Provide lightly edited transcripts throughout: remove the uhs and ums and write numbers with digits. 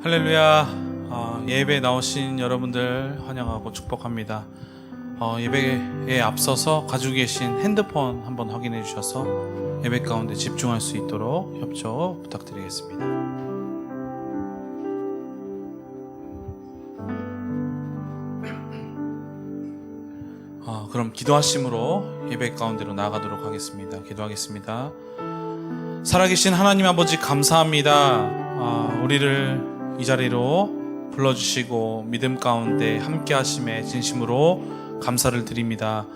할렐루야. 예배에 나오신 여러분들 환영하고 축복합니다. 예배에 앞서서 가지고 계신 핸드폰 한번 확인해 주셔서 예배 가운데 집중할 수 있도록 협조 부탁드리겠습니다. 그럼 기도하심으로 예배 가운데로 나아가도록 하겠습니다. 기도하겠습니다. 살아계신 하나님 아버지 감사합니다. 우리를 이 자리로 불러주시고 믿음 가운데 함께 하심에 진심으로 감사를 드립니다.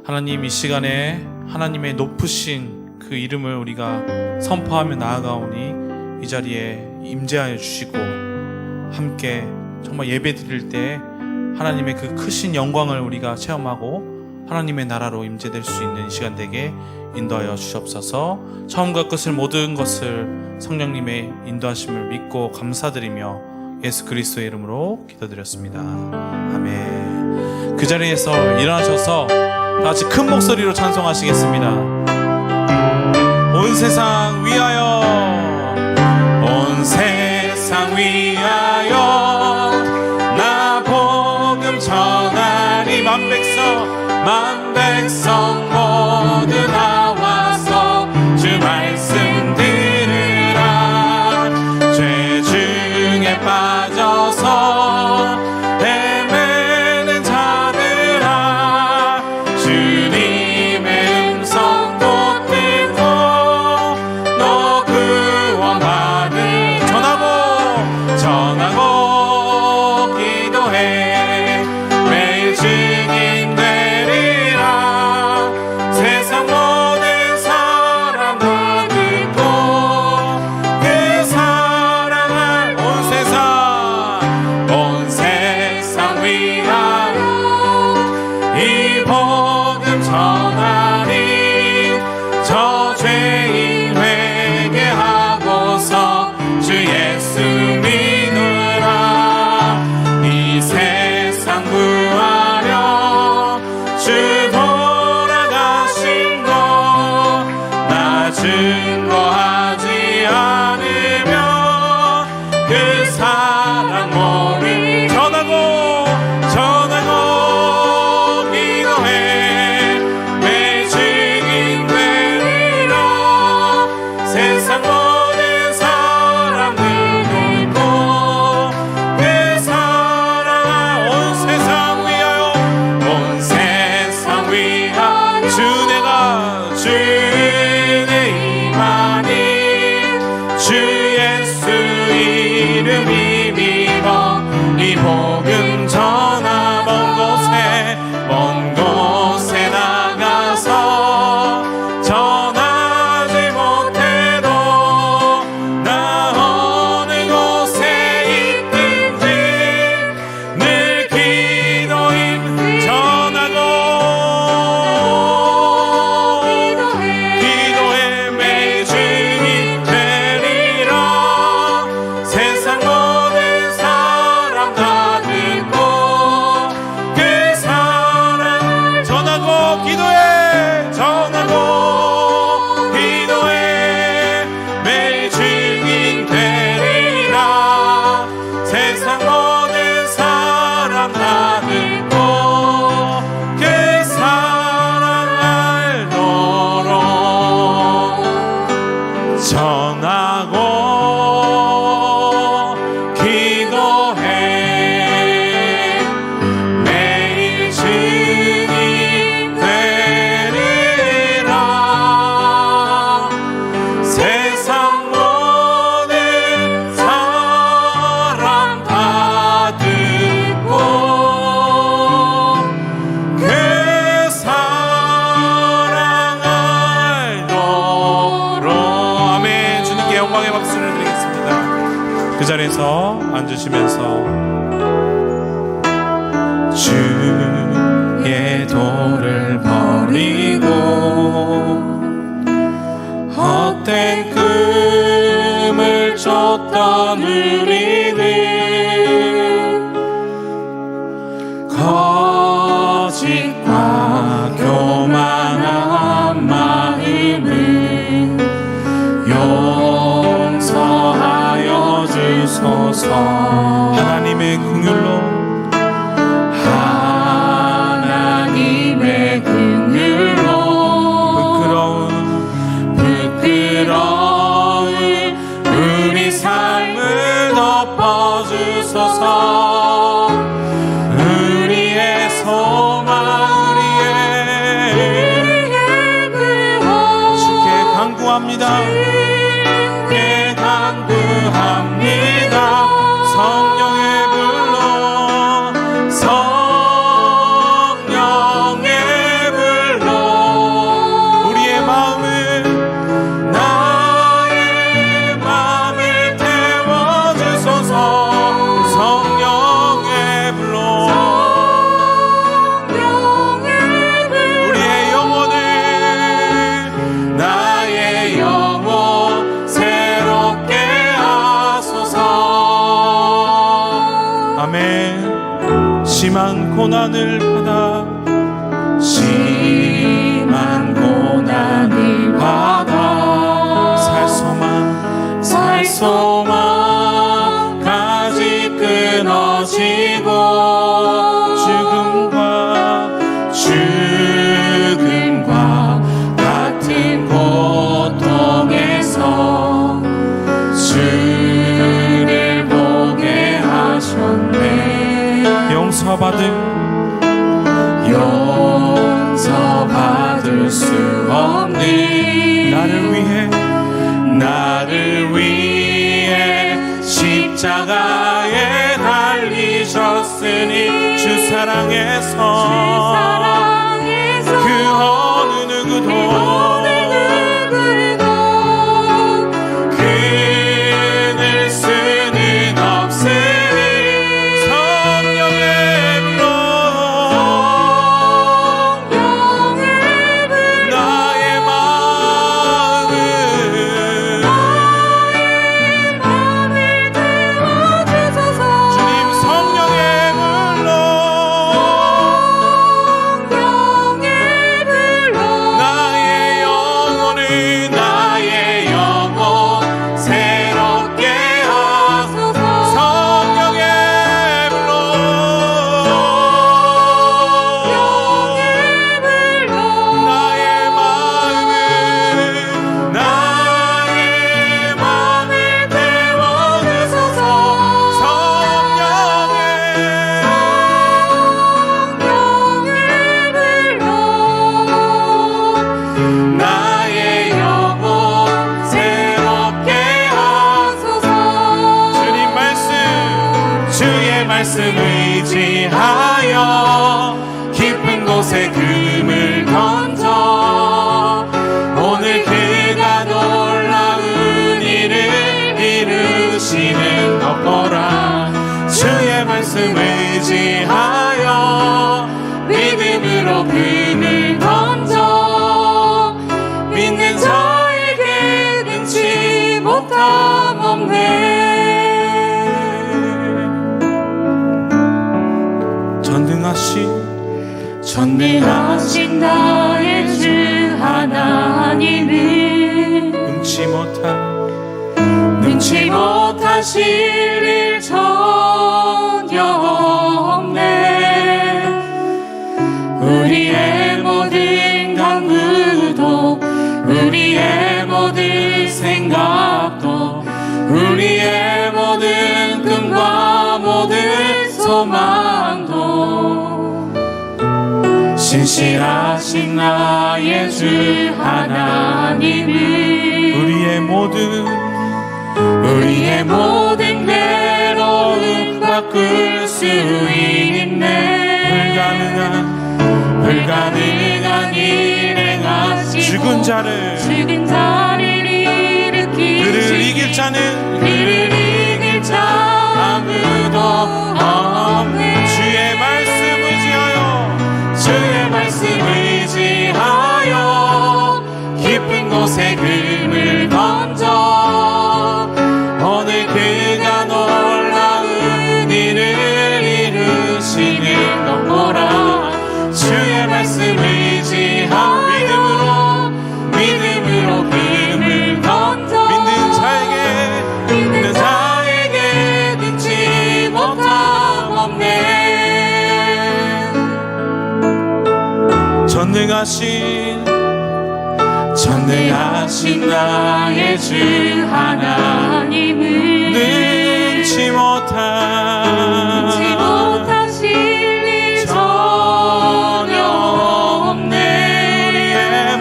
하나님, 이 시간에 하나님의 높으신 그 이름을 우리가 선포하며 나아가오니 이 자리에 임재하여 주시고 함께 정말 예배 드릴 때 하나님의 그 크신 영광을 우리가 체험하고 하나님의 나라로 임재될 수 있는 시간 되게 인도하여 주시옵소서. 처음과 끝을 모든 것을 성령님의 인도하심을 믿고 감사드리며 예수 그리스도의 이름으로 기도드렸습니다. 아멘. 그 자리에서 일어나셔서 다 같이 큰 목소리로 찬송하시겠습니다. 온 세상 위하여, 온 세상 위하여 나 복음 전하리. 만 백성 모두 나와서 주 말씀 들으라. 죄 중에 빠져서 헤매는 자들아, 주님의 음성 못 듣고 너 구원받을 전하고 기도해. 매일 증인 되리라. 세상 모든 사람 다 듣고 그 사랑을 온 세상 위하여 이 복음 전하리. 저 죄인 회개하고서 주 예수 믿으라. 이 세상 구하려 주 돌아가신 거 나 증거하지 않으면 그 사랑 모를 전하고 기도해. 매 증인 되리라. 세상 모든 사람들 듣고 그 사랑 온 세상 위하여 주내 임하니 주 예수 이름 힘입어 이 복음 전하. 먼 곳에 나가서 전하지 못해도 나 어느 곳에 있든지 늘 기도임 전하고 기도해. 매일 증인 되리라. 세상 모든 사람 다 듣고 그 사랑을 전하고 기도해. 매일 증인 되리라. 세상 모든 사람 다 듣고 그 사랑 알도록 전하고 기도해. 매일 증인 되리라. 세상 모든 사람 다 듣고 그 사랑 알도록. 아멘. 주님께 영광의 박수를 드리겠습니다. 그 자리에서 앉으시면서 주의 도를 버리고 헛된 꿈을 쫓던 우리는 거짓과 교만한 마음을 용서하여 주소서. 하나님의 긍휼로 하나님의 긍휼로 부끄러운 우리 삶을 덮어주소서. 우리의 소망 우리의 구원 주께 간구합니다. 주께 간구합니다. 성령의 불로 성령의 불로 우리의 마음을 나의 마음을 태워주소서. 성령의 불로 성령의 불로 우리의 영혼을 나의 영혼 새롭게 하소서. 아멘. 심한 고난을 받아 심한 고난을 받아 살 소망까지 끊어지고 죽음과 같은 고통에서 주를 보게 하셨네. 용서받을 수 없는 나를 위해 십자가에 달리셨으니 주 사랑에서 그 어느 누구도 끊을 수는 없으니 성령의 불로 나의 마음을 주님 성령의 불로 나의 영혼을 나의 영혼 새롭게 하소서. 성령의 불로 나의 마음을 태워주소서. 성령의 나의 영혼 새롭게 하소서. 주님 말씀 주의 말씀 의지하여 깊은 곳에 금을 던져 오늘 그가 놀라운 일을 이루시는 것 보라. 주의 말씀 의지하여 믿음으로 금을 던져 믿는 자에게 능치 못함 없네. 전능하신 나의 주 하나님은 능치 못하실 일 전혀 없네. 우리의 모든 간구도 우리의 모든 생각도 우리의 모든 꿈과 모든 소망도 신실하신 나의 주 하나님은 우리의 모든 괴로움 바꿀 수 있네. 불가능한 일 행하시고 죽은 자를 일으키시니 그를 이길 자는 아무도 없네. 주의 말씀 의지하여 깊은 곳에 금을 던져 오늘 그가 놀라운 일을 이루시는 것 보라. 주의 말씀 의지하여 믿음으로 금을 던져 믿는 자에게 전능하신 전능하신 나의 주 하나님을 능치 못하실 일 전혀 없네.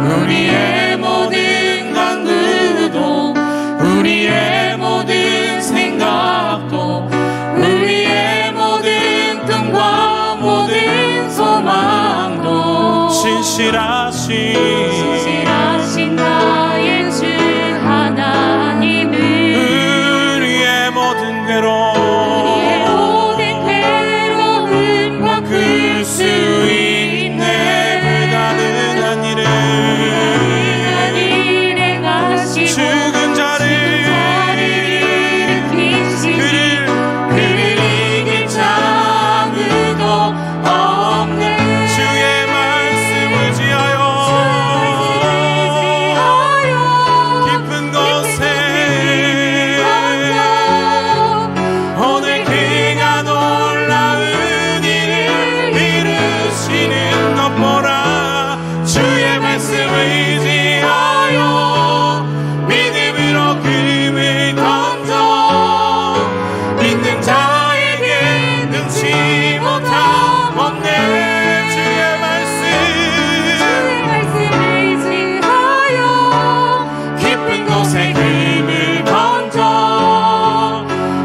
우리의 모든 간구도 우리의 모든 생각도 우리의 모든 꿈과 모든 소망도 진실하신 나의 주 하나님을 우리의 모든 괴로움 바꿀 수 있네. 불가능한 일을 일행하시고 죽은 자를 일으키시니 그를 이길 자 아무도 없네. 주의 말씀을 지하여 깊은 곳에 오늘 그가 놀라운 일을 이루시는 것 보라. 주의 말씀을 지하여 믿음으로 금을 던져 믿는 자에게 능치 못함 없네. 주의 말씀을 지하여 깊은 곳에 금을 던져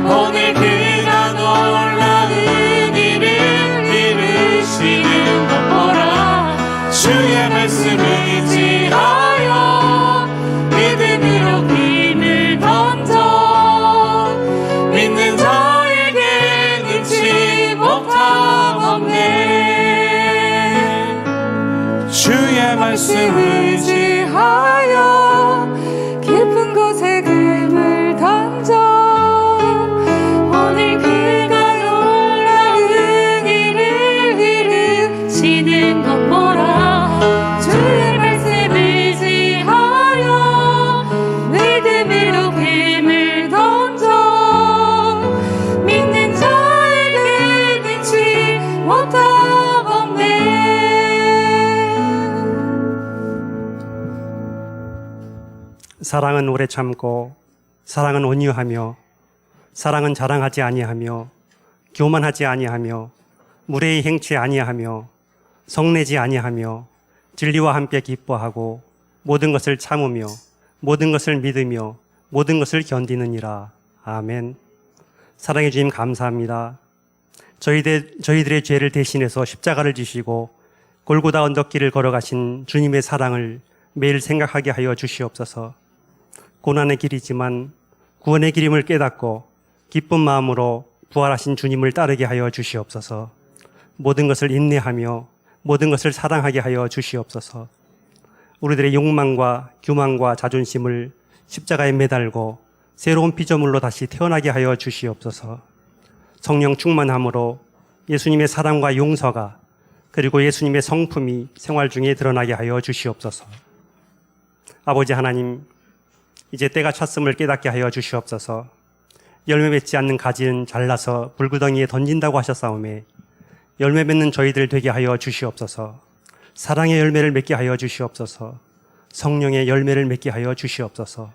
오늘 그가 놀라운 일을 이루시는 것 보라. 주의 말씀을 지하여 믿음으로 금을 던져 믿는 자에게 능치 못함 없네. 주의 말씀을 지하여 깊은 곳에 금을 던져 오늘 그가 놀라운 일을 이루시는 것 보라. 주의 말씀을 지하여 믿음으로 금을 던져 믿는 자에게 능치 못함 없네. 사랑은 오래 참고 사랑은 온유하며 사랑은 자랑하지 아니하며 교만하지 아니하며 무례히 행치 아니하며 성내지 아니하며 진리와 함께 기뻐하고 모든 것을 참으며 모든 것을 믿으며 모든 것을 견디느니라. 아멘. 사랑해 주님 감사합니다. 저희들의 죄를 대신해서 십자가를 지시고 골고다 언덕길을 걸어가신 주님의 사랑을 매일 생각하게 하여 주시옵소서. 고난의 길이지만 구원의 길임을 깨닫고 기쁜 마음으로 부활하신 주님을 따르게 하여 주시옵소서. 모든 것을 인내하며 모든 것을 사랑하게 하여 주시옵소서. 우리들의 욕망과 교만과 자존심을 십자가에 매달고 새로운 피조물로 다시 태어나게 하여 주시옵소서. 성령 충만함으로 예수님의 사랑과 용서가 그리고 예수님의 성품이 생활 중에 드러나게 하여 주시옵소서. 아버지 하나님, 이제 때가 찼음을 깨닫게 하여 주시옵소서. 열매 맺지 않는 가지는 잘라서 불구덩이에 던진다고 하셨사오매 열매 맺는 저희들 되게 하여 주시옵소서. 사랑의 열매를 맺게 하여 주시옵소서. 성령의 열매를 맺게 하여 주시옵소서.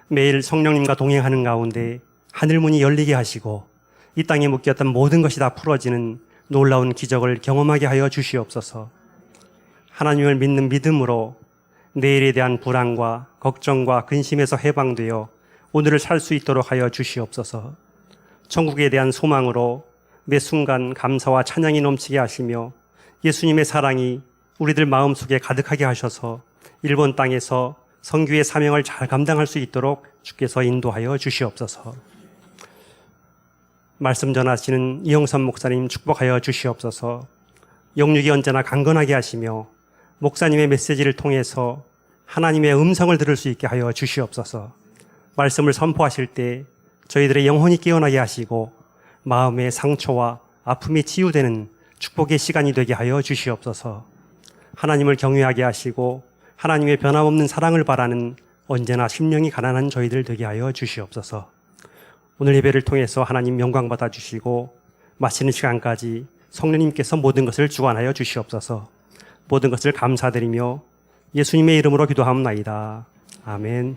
매일 성령님과 동행하는 가운데 하늘문이 열리게 하시고 이 땅에 묶였던 모든 것이 다 풀어지는 놀라운 기적을 경험하게 하여 주시옵소서. 하나님을 믿는 믿음으로 내일에 대한 불안과 걱정과 근심에서 해방되어 오늘을 살 수 있도록 하여 주시옵소서. 천국에 대한 소망으로 매 순간 감사와 찬양이 넘치게 하시며 예수님의 사랑이 우리들 마음속에 가득하게 하셔서 일본 땅에서 선교의 사명을 잘 감당할 수 있도록 주께서 인도하여 주시옵소서. 말씀 전하시는 이영선 목사님 축복하여 주시옵소서. 영육이 언제나 강건하게 하시며 목사님의 메시지를 통해서 하나님의 음성을 들을 수 있게 하여 주시옵소서. 말씀을 선포하실 때 저희들의 영혼이 깨어나게 하시고 마음의 상처와 아픔이 치유되는 축복의 시간이 되게 하여 주시옵소서. 하나님을 경외하게 하시고 하나님의 변함없는 사랑을 바라는 언제나 심령이 가난한 저희들 되게 하여 주시옵소서. 오늘 예배를 통해서 하나님 영광 받아주시고 마치는 시간까지 성령님께서 모든 것을 주관하여 주시옵소서. 모든 것을 감사드리며 예수님의 이름으로 기도하옵나이다. 아멘.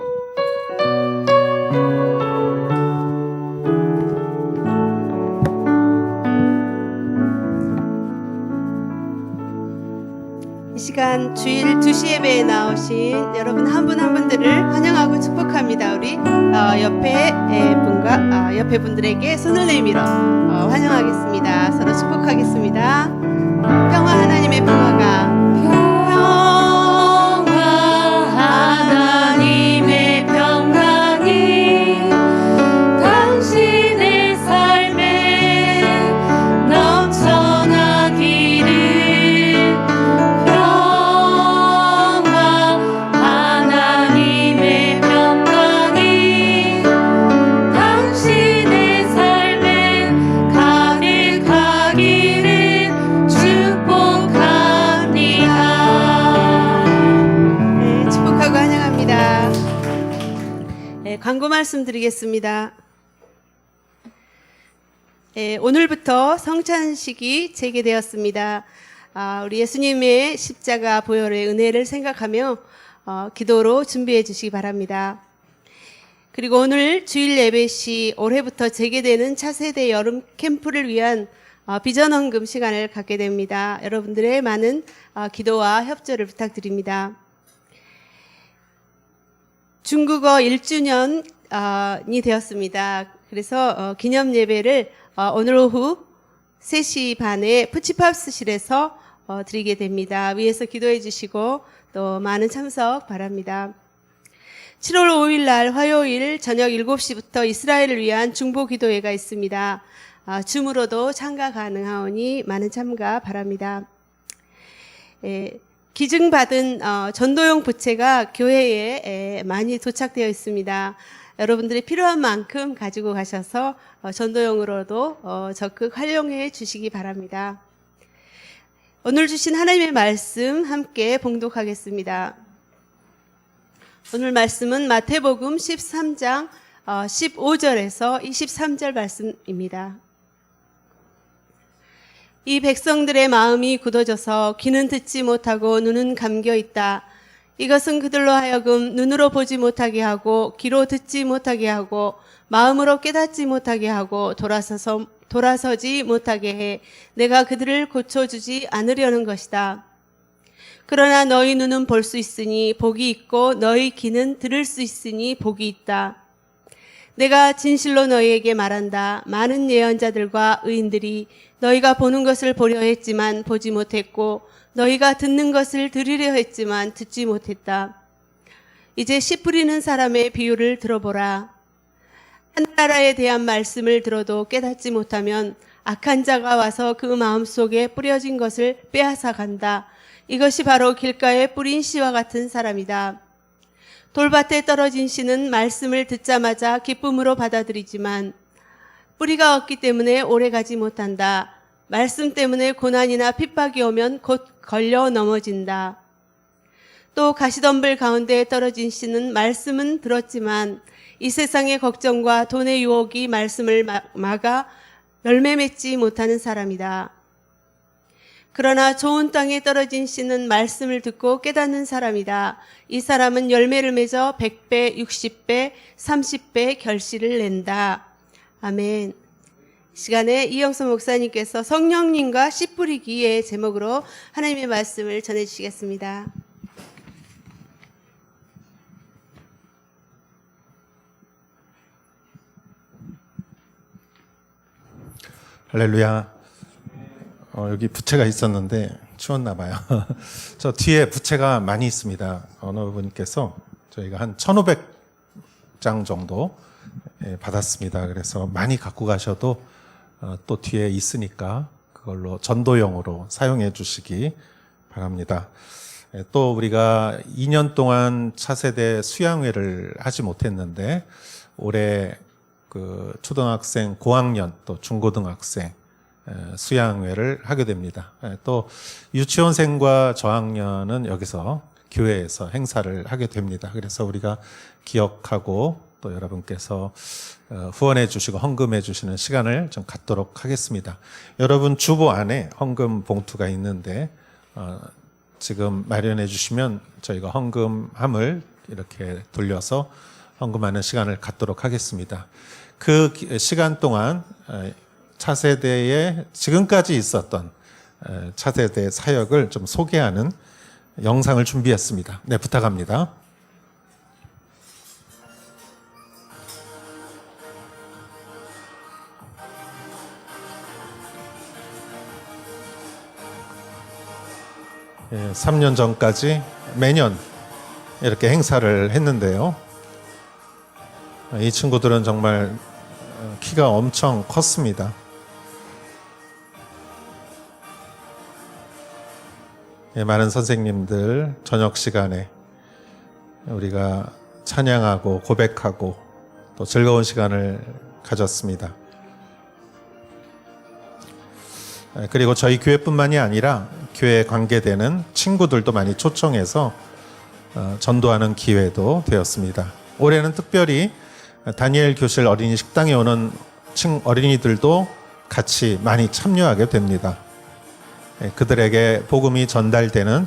이 시간 주일 2시 예배에 나오신 여러분 한 분 한 분들을 환영하고 축복합니다. 우리 옆에 분과 옆에 분들에게 손을 내밀어 환영하겠습니다. 서로 축복하겠습니다. 평화 하나님의 평화가 하나님의 평강이 당신의 삶에 넘쳐나기를. 평화 하나님의 평강이 당신의 삶에 가득하기를 축복합니다. 네, 축복하고 환영합니다. 네, 광고 말씀드리겠습니다. 오늘부터 성찬식이 재개되었습니다. 우리 예수님의 십자가 보혈의 은혜를 생각하며 기도로 준비해 주시기 바랍니다. 그리고 오늘 주일 예배 시 올해부터 재개되는 차세대 여름 캠프를 위한 비전 헌금 시간을 갖게 됩니다. 여러분들의 많은 기도와 협조를 부탁드립니다. 중국어 1주년이 되었습니다. 그래서 기념 예배를 오늘 오후 3시 반에 푸치팝스실에서 드리게 됩니다. 위에서 기도해 주시고 또 많은 참석 바랍니다. 7월 5일 날 화요일 저녁 7시부터 이스라엘을 위한 중보 기도회가 있습니다. 줌으로도 참가 가능하오니 많은 참가 바랍니다. 기증받은 전도용 부채가 교회에 많이 도착되어 있습니다. 여러분들이 필요한 만큼 가지고 가셔서 전도용으로도 적극 활용해 주시기 바랍니다. 오늘 주신 하나님의 말씀 함께 봉독하겠습니다. 오늘 말씀은 마태복음 13장 15절에서 23절 말씀입니다. 이 백성들의 마음이 굳어져서 귀는 듣지 못하고 눈은 감겨 있다. 이것은 그들로 하여금 눈으로 보지 못하게 하고 귀로 듣지 못하게 하고 마음으로 깨닫지 못하게 하고 돌아서지 못하게 해 내가 그들을 고쳐주지 않으려는 것이다. 그러나 너희 눈은 볼 수 있으니 복이 있고 너희 귀는 들을 수 있으니 복이 있다. 내가 진실로 너희에게 말한다. 많은 예언자들과 의인들이 너희가 보는 것을 보려 했지만 보지 못했고 너희가 듣는 것을 들으려 했지만 듣지 못했다. 이제 씨 뿌리는 사람의 비유를 들어보라. 한 나라에 대한 말씀을 들어도 깨닫지 못하면 악한 자가 와서 그 마음속에 뿌려진 것을 빼앗아 간다. 이것이 바로 길가에 뿌린 씨와 같은 사람이다. 돌밭에 떨어진 씨는 말씀을 듣자마자 기쁨으로 받아들이지만 뿌리가 없기 때문에 오래가지 못한다. 말씀 때문에 고난이나 핍박이 오면 곧 걸려 넘어진다. 또 가시덤불 가운데 떨어진 씨는 말씀은 들었지만 이 세상의 걱정과 돈의 유혹이 말씀을 막아 열매 맺지 못하는 사람이다. 그러나 좋은 땅에 떨어진 씨는 말씀을 듣고 깨닫는 사람이다. 이 사람은 열매를 맺어 100배, 60배, 30배 결실을 낸다. 아멘. 시간에 이영선 목사님께서 성령님과 씨 뿌리기의 제목으로 하나님의 말씀을 전해주시겠습니다. 할렐루야. 여기 부채가 있었는데 추웠나 봐요. 저 뒤에 부채가 많이 있습니다. 어느 분께서 저희가 한 1,500장 정도 받았습니다. 그래서 많이 갖고 가셔도 또 뒤에 있으니까 그걸로 전도용으로 사용해 주시기 바랍니다. 또 우리가 2년 동안 차세대 수양회를 하지 못했는데 올해 그 초등학생 고학년 또 중고등학생 수양회를 하게 됩니다. 또 유치원생과 저학년은 여기서 교회에서 행사를 하게 됩니다. 그래서 우리가 기억하고 또 여러분께서 후원해 주시고 헌금해 주시는 시간을 좀 갖도록 하겠습니다. 여러분 주보 안에 헌금 봉투가 있는데 지금 마련해 주시면 저희가 헌금함을 이렇게 돌려서 헌금하는 시간을 갖도록 하겠습니다. 그 시간 동안 차세대에 지금까지 있었던 차세대 사역을 좀 소개하는 영상을 준비했습니다. 네, 부탁합니다. 예, 3년 전까지 매년 이렇게 행사를 했는데요. 이 친구들은 정말 키가 엄청 컸습니다. 예, 많은 선생님들 저녁 시간에 우리가 찬양하고 고백하고 또 즐거운 시간을 가졌습니다. 그리고 저희 교회뿐만이 아니라 교회에 관계되는 친구들도 많이 초청해서 전도하는 기회도 되었습니다. 올해는 특별히 다니엘 교실 어린이 식당에 오는 어린이들도 같이 많이 참여하게 됩니다. 그들에게 복음이 전달되는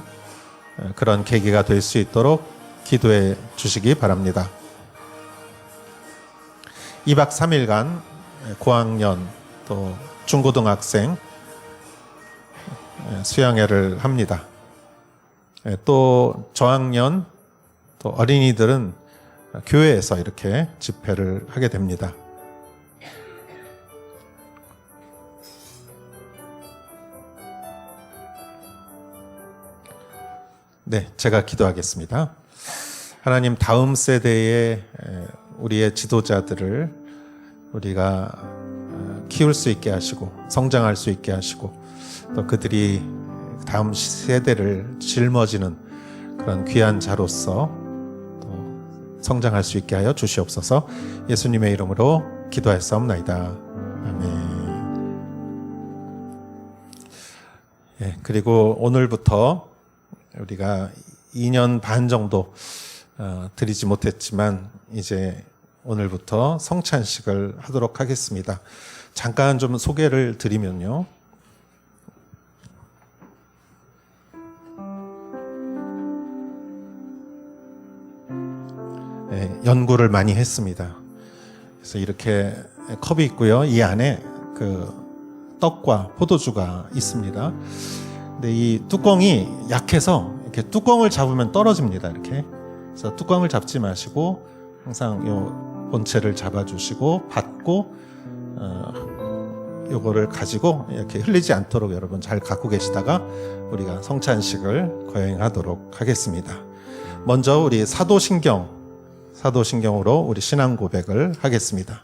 그런 계기가 될 수 있도록 기도해 주시기 바랍니다. 2박 3일간 고학년 또 중고등학생 수양회를 합니다. 또 저학년 또 어린이들은 교회에서 이렇게 집회를 하게 됩니다. 네, 제가 기도하겠습니다. 하나님, 다음 세대의 우리의 지도자들을 우리가 키울 수 있게 하시고 성장할 수 있게 하시고 또 그들이 다음 세대를 짊어지는 그런 귀한 자로서 또 성장할 수 있게 하여 주시옵소서. 예수님의 이름으로 기도하였사옵나이다. 아멘. 예, 그리고 오늘부터 우리가 2년 반 정도 드리지 못했지만 이제 오늘부터 성찬식을 하도록 하겠습니다. 잠깐 좀 소개를 드리면요. 연구를 많이 했습니다. 그래서 이렇게 컵이 있고요. 이 안에 그 떡과 포도주가 있습니다. 근데 이 뚜껑이 약해서 이렇게 뚜껑을 잡으면 떨어집니다. 이렇게. 그래서 뚜껑을 잡지 마시고 항상 요 본체를 잡아주시고 받고 요거를 가지고 이렇게 흘리지 않도록 여러분 잘 갖고 계시다가 우리가 성찬식을 거행하도록 하겠습니다. 먼저 우리 사도신경으로 우리 신앙 고백을 하겠습니다.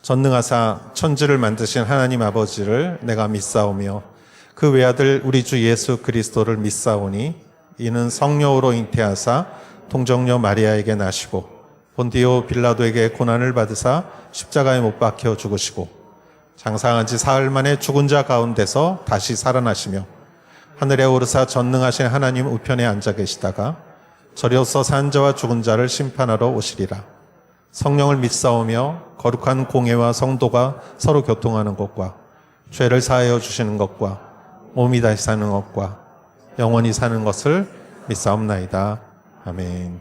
전능하사 천지를 만드신 하나님 아버지를 내가 믿사오며 그 외아들 우리 주 예수 그리스도를 믿사오니 이는 성령으로 잉태하사 동정녀 마리아에게 나시고 본디오 빌라도에게 고난을 받으사 십자가에 못 박혀 죽으시고 장사한 지 사흘 만에 죽은 자 가운데서 다시 살아나시며 하늘에 오르사 전능하신 하나님 우편에 앉아 계시다가 저리로서 산 자와 죽은 자를 심판하러 오시리라. 성령을 믿사오며 거룩한 공회와 성도가 서로 교통하는 것과 죄를 사하여 주시는 것과 몸이 다시 사는 것과 영원히 사는 것을 믿사옵나이다. 아멘.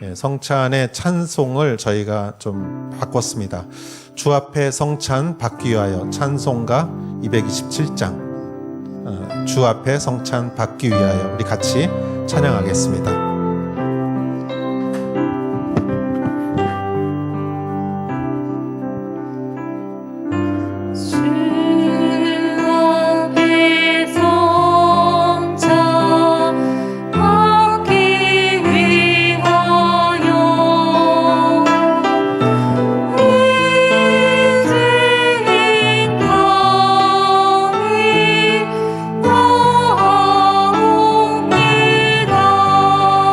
예, 성찬의 찬송을 저희가 좀 바꿨습니다. 주 앞에 성찬 받기 위하여 찬송가 227장 주 앞에 성찬 받기 위하여 우리 같이 찬양하겠습니다. 주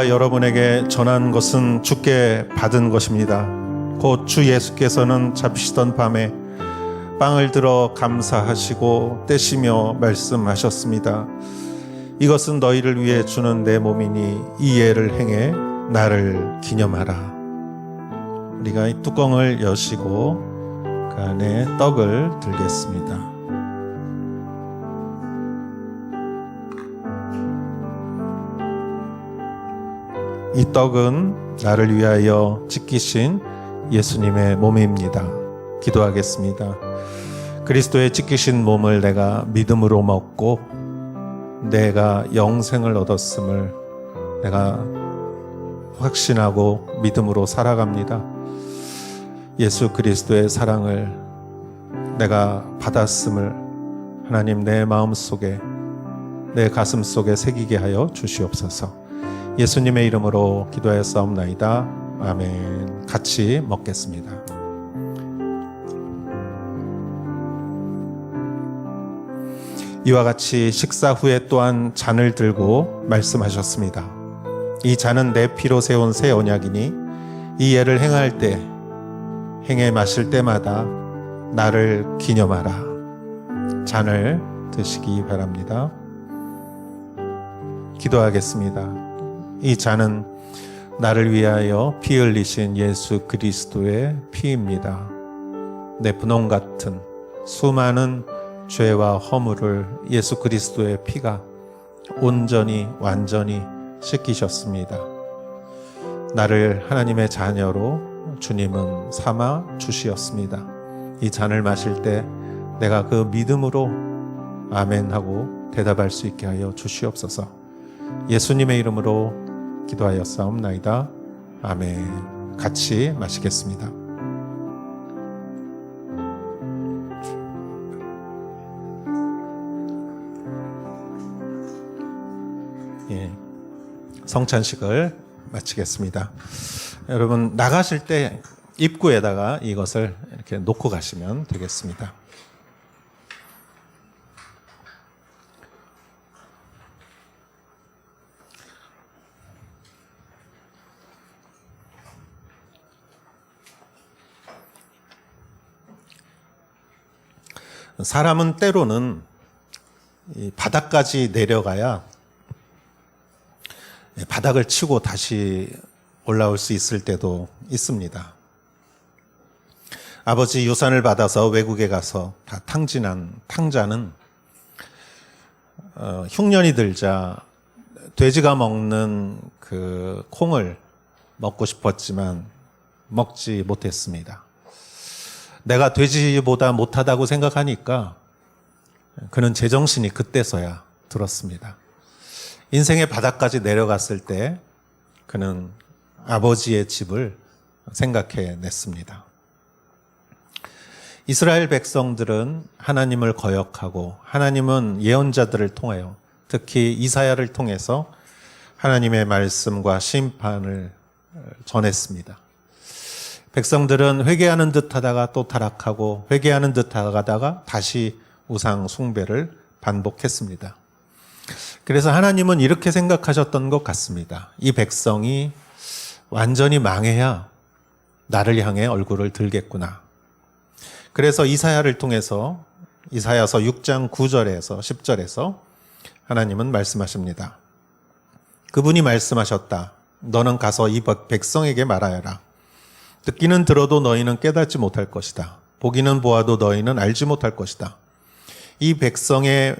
내가 여러분에게 전한 것은 주께 받은 것입니다. 곧 주 예수께서는 잡히시던 밤에 빵을 들어 감사하시고 떼시며 말씀하셨습니다. 이것은 너희를 위해 주는 내 몸이니 이 예를 행해 나를 기념하라. 우리가 이 뚜껑을 여시고 그 안에 떡을 들겠습니다. 이 떡은 나를 위하여 찢기신 예수님의 몸입니다. 기도하겠습니다. 그리스도의 찢기신 몸을 내가 믿음으로 먹고 내가 영생을 얻었음을 내가 확신하고 믿음으로 살아갑니다. 예수 그리스도의 사랑을 내가 받았음을 하나님 내 마음속에 내 가슴 속에 새기게 하여 주시옵소서. 예수님의 이름으로 기도하였사옵나이다. 아멘. 같이 먹겠습니다. 이와 같이 식사 후에 또한 잔을 들고 말씀하셨습니다. 이 잔은 내 피로 세운 새 언약이니 이 예를 행할 때 행해 마실 때마다 나를 기념하라. 잔을 드시기 바랍니다. 기도하겠습니다. 이 잔은 나를 위하여 피 흘리신 예수 그리스도의 피입니다. 내 분홍 같은 수많은 죄와 허물을 예수 그리스도의 피가 온전히 완전히 씻기셨습니다. 나를 하나님의 자녀로 주님은 삼아 주시었습니다. 이 잔을 마실 때 내가 그 믿음으로 아멘 하고 대답할 수 있게 하여 주시옵소서. 예수님의 이름으로 기도하였사옵나이다. 아멘. 같이 마시겠습니다. 예, 성찬식을 마치겠습니다. 여러분 나가실 때 입구에다가 이것을 이렇게 놓고 가시면 되겠습니다. 사람은 때로는 이 바닥까지 내려가야 바닥을 치고 다시 올라올 수 있을 때도 있습니다. 아버지 유산을 받아서 외국에 가서 다 탕진한 탕자는 흉년이 들자 돼지가 먹는 그 콩을 먹고 싶었지만 먹지 못했습니다. 내가 돼지보다 못하다고 생각하니까 그는 제정신이 그때서야 들었습니다. 인생의 바닥까지 내려갔을 때 그는 아버지의 집을 생각해냈습니다. 이스라엘 백성들은 하나님을 거역하고 하나님은 예언자들을 통하여 특히 이사야를 통해서 하나님의 말씀과 심판을 전했습니다. 백성들은 회개하는 듯 하다가 또 타락하고 회개하는 듯 하다가 다시 우상 숭배를 반복했습니다. 그래서 하나님은 이렇게 생각하셨던 것 같습니다. 이 백성이 완전히 망해야 나를 향해 얼굴을 들겠구나. 그래서 이사야를 통해서 이사야서 6장 9절에서 10절에서 하나님은 말씀하십니다. 그분이 말씀하셨다. 너는 가서 이 백성에게 말하여라. 듣기는 들어도 너희는 깨닫지 못할 것이다. 보기는 보아도 너희는 알지 못할 것이다. 이 백성들의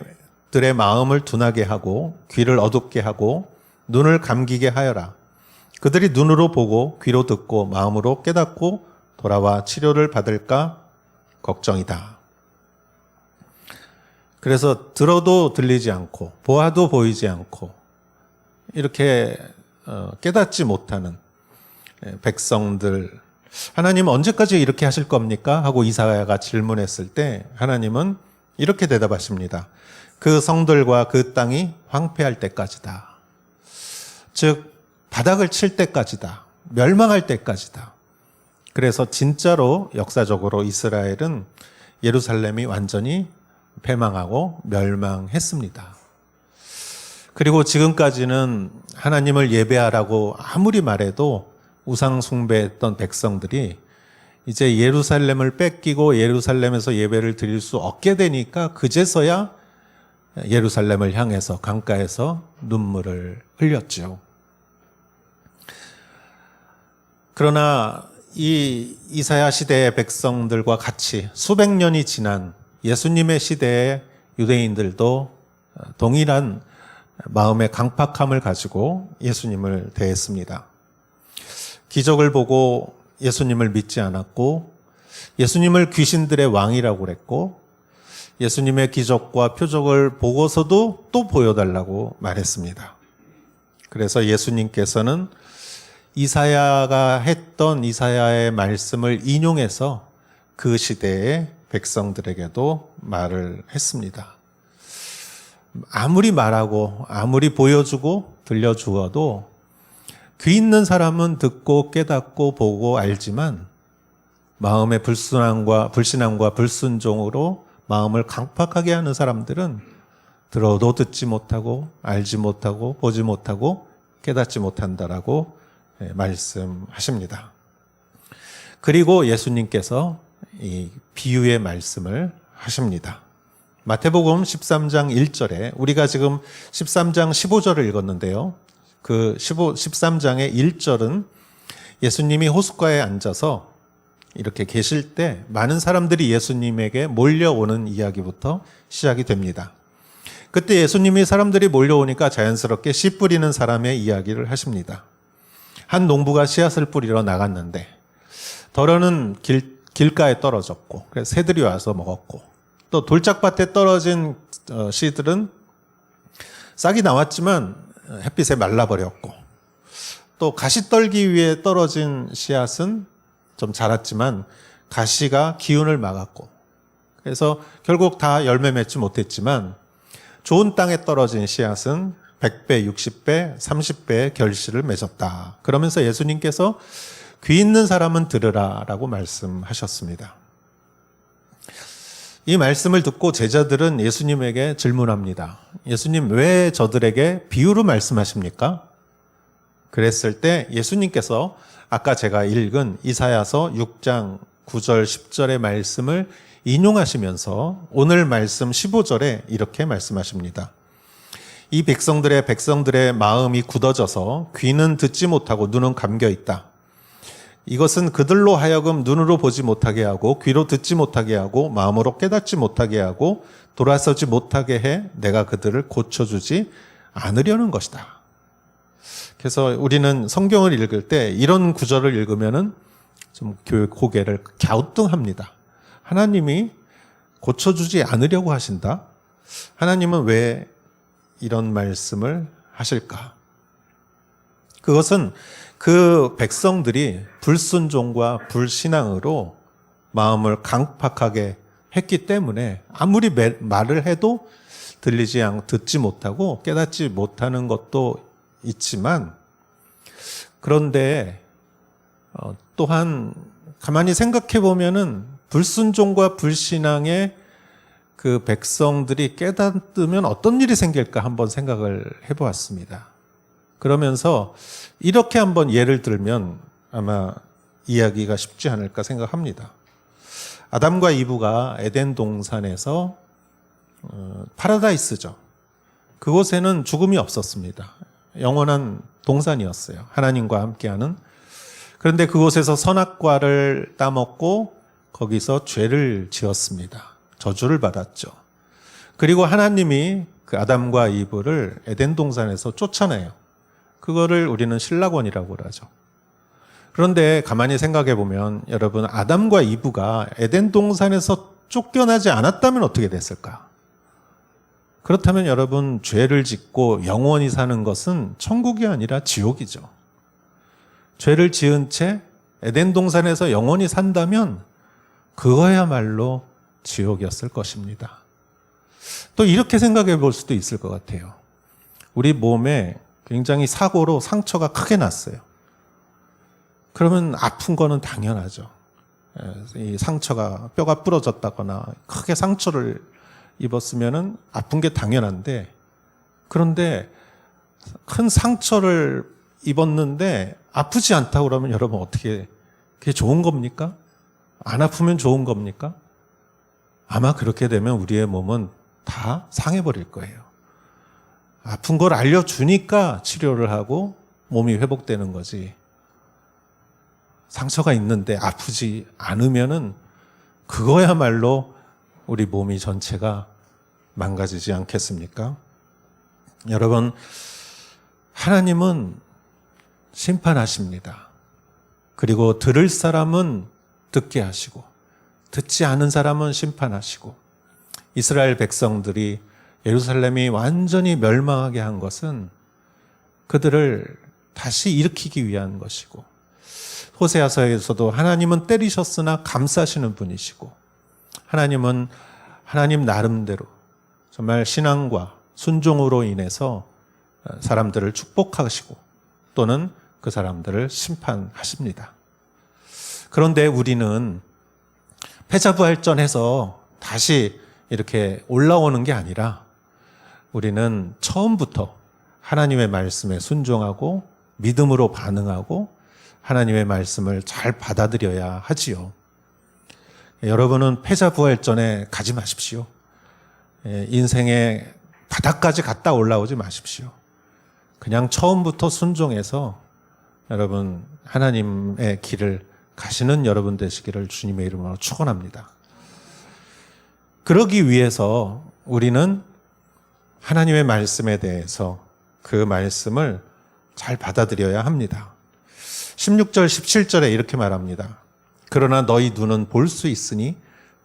마음을 둔하게 하고 귀를 어둡게 하고 눈을 감기게 하여라. 그들이 눈으로 보고 귀로 듣고 마음으로 깨닫고 돌아와 치료를 받을까 걱정이다. 그래서 들어도 들리지 않고 보아도 보이지 않고 이렇게 깨닫지 못하는 백성들, 하나님 언제까지 이렇게 하실 겁니까? 하고 이사야가 질문했을 때 하나님은 이렇게 대답하십니다. 그 성들과 그 땅이 황폐할 때까지다. 즉 바닥을 칠 때까지다. 멸망할 때까지다. 그래서 진짜로 역사적으로 이스라엘은 예루살렘이 완전히 패망하고 멸망했습니다. 그리고 지금까지는 하나님을 예배하라고 아무리 말해도 우상 숭배했던 백성들이 이제 예루살렘을 뺏기고 예루살렘에서 예배를 드릴 수 없게 되니까 그제서야 예루살렘을 향해서 강가에서 눈물을 흘렸죠. 그러나 이 이사야 시대의 백성들과 같이 수백 년이 지난 예수님의 시대의 유대인들도 동일한 마음의 강팍함을 가지고 예수님을 대했습니다. 기적을 보고 예수님을 믿지 않았고, 예수님을 귀신들의 왕이라고 그랬고, 예수님의 기적과 표적을 보고서도 또 보여달라고 말했습니다. 그래서 예수님께서는 이사야가 했던 이사야의 말씀을 인용해서 그 시대의 백성들에게도 말을 했습니다. 아무리 말하고 아무리 보여주고 들려주어도 귀 있는 사람은 듣고 깨닫고 보고 알지만 마음의 불신앙과 불순종으로 마음을 강팍하게 하는 사람들은 들어도 듣지 못하고 알지 못하고 보지 못하고 깨닫지 못한다라고 말씀하십니다. 그리고 예수님께서 이 비유의 말씀을 하십니다. 마태복음 13장 1절에 우리가 지금 13장 15절을 읽었는데요. 그 13장의 1절은 예수님이 호숫가에 앉아서 이렇게 계실 때 많은 사람들이 예수님에게 몰려오는 이야기부터 시작이 됩니다. 그때 예수님이 사람들이 몰려오니까 자연스럽게 씨 뿌리는 사람의 이야기를 하십니다. 한 농부가 씨앗을 뿌리러 나갔는데 덜어는 길가에 떨어졌고 그래서 새들이 와서 먹었고, 또 돌짝밭에 떨어진 씨들은 싹이 나왔지만 햇빛에 말라버렸고, 또 가시떨기 위에 떨어진 씨앗은 좀 자랐지만 가시가 기운을 막았고, 그래서 결국 다 열매 맺지 못했지만 좋은 땅에 떨어진 씨앗은 100배, 60배, 30배의 결실을 맺었다. 그러면서 예수님께서 귀 있는 사람은 들으라 라고 말씀하셨습니다. 이 말씀을 듣고 제자들은 예수님에게 질문합니다. 예수님, 왜 저들에게 비유로 말씀하십니까? 그랬을 때 예수님께서 아까 제가 읽은 이사야서 6장 9절 10절의 말씀을 인용하시면서 오늘 말씀 15절에 이렇게 말씀하십니다. 이 백성들의 마음이 굳어져서 귀는 듣지 못하고 눈은 감겨 있다. 이것은 그들로 하여금 눈으로 보지 못하게 하고 귀로 듣지 못하게 하고 마음으로 깨닫지 못하게 하고 돌아서지 못하게 해 내가 그들을 고쳐주지 않으려는 것이다. 그래서 우리는 성경을 읽을 때 이런 구절을 읽으면은 좀 고개를 갸우뚱합니다. 하나님이 고쳐주지 않으려고 하신다? 하나님은 왜 이런 말씀을 하실까? 그것은 그 백성들이 불순종과 불신앙으로 마음을 강팍하게 했기 때문에 아무리 말을 해도 듣지 못하고 깨닫지 못하는 것도 있지만, 그런데 또한 가만히 생각해 보면은 불순종과 불신앙의 그 백성들이 깨닫으면 어떤 일이 생길까 한번 생각을 해보았습니다. 그러면서 이렇게 한번 예를 들면 아마 이야기가 쉽지 않을까 생각합니다. 아담과 이브가 에덴 동산에서 파라다이스죠. 그곳에는 죽음이 없었습니다. 영원한 동산이었어요. 하나님과 함께하는. 그런데 그곳에서 선악과를 따먹고 거기서 죄를 지었습니다. 저주를 받았죠. 그리고 하나님이 그 아담과 이브를 에덴 동산에서 쫓아내요. 그거를 우리는 신라권이라고 하죠. 그런데 가만히 생각해 보면 여러분, 아담과 이브가 에덴 동산에서 쫓겨나지 않았다면 어떻게 됐을까? 그렇다면 여러분, 죄를 짓고 영원히 사는 것은 천국이 아니라 지옥이죠. 죄를 지은 채 에덴 동산에서 영원히 산다면 그거야말로 지옥이었을 것입니다. 또 이렇게 생각해 볼 수도 있을 것 같아요. 우리 몸에 굉장히 사고로 상처가 크게 났어요. 그러면 아픈 거는 당연하죠. 이 상처가 뼈가 부러졌다거나 크게 상처를 입었으면 아픈 게 당연한데, 그런데 큰 상처를 입었는데 아프지 않다고 그러면 여러분 어떻게, 그게 좋은 겁니까? 안 아프면 좋은 겁니까? 아마 그렇게 되면 우리의 몸은 다 상해버릴 거예요. 아픈 걸 알려주니까 치료를 하고 몸이 회복되는 거지. 상처가 있는데 아프지 않으면은 그거야말로 우리 몸이 전체가 망가지지 않겠습니까? 여러분, 하나님은 심판하십니다. 그리고 들을 사람은 듣게 하시고 듣지 않은 사람은 심판하시고, 이스라엘 백성들이 예루살렘이 완전히 멸망하게 한 것은 그들을 다시 일으키기 위한 것이고, 호세아서에서도 하나님은 때리셨으나 감싸시는 분이시고, 하나님은 하나님 나름대로 정말 신앙과 순종으로 인해서 사람들을 축복하시고 또는 그 사람들을 심판하십니다. 그런데 우리는 패자부활전해서 다시 이렇게 올라오는 게 아니라 우리는 처음부터 하나님의 말씀에 순종하고 믿음으로 반응하고 하나님의 말씀을 잘 받아들여야 하지요. 여러분은 패자부활전에 가지 마십시오. 인생의 바닥까지 갔다 올라오지 마십시오. 그냥 처음부터 순종해서 여러분 하나님의 길을 가시는 여러분 되시기를 주님의 이름으로 축원합니다. 그러기 위해서 우리는 하나님의 말씀에 대해서 그 말씀을 잘 받아들여야 합니다. 16절 17절에 이렇게 말합니다. 그러나 너희 눈은 볼 수 있으니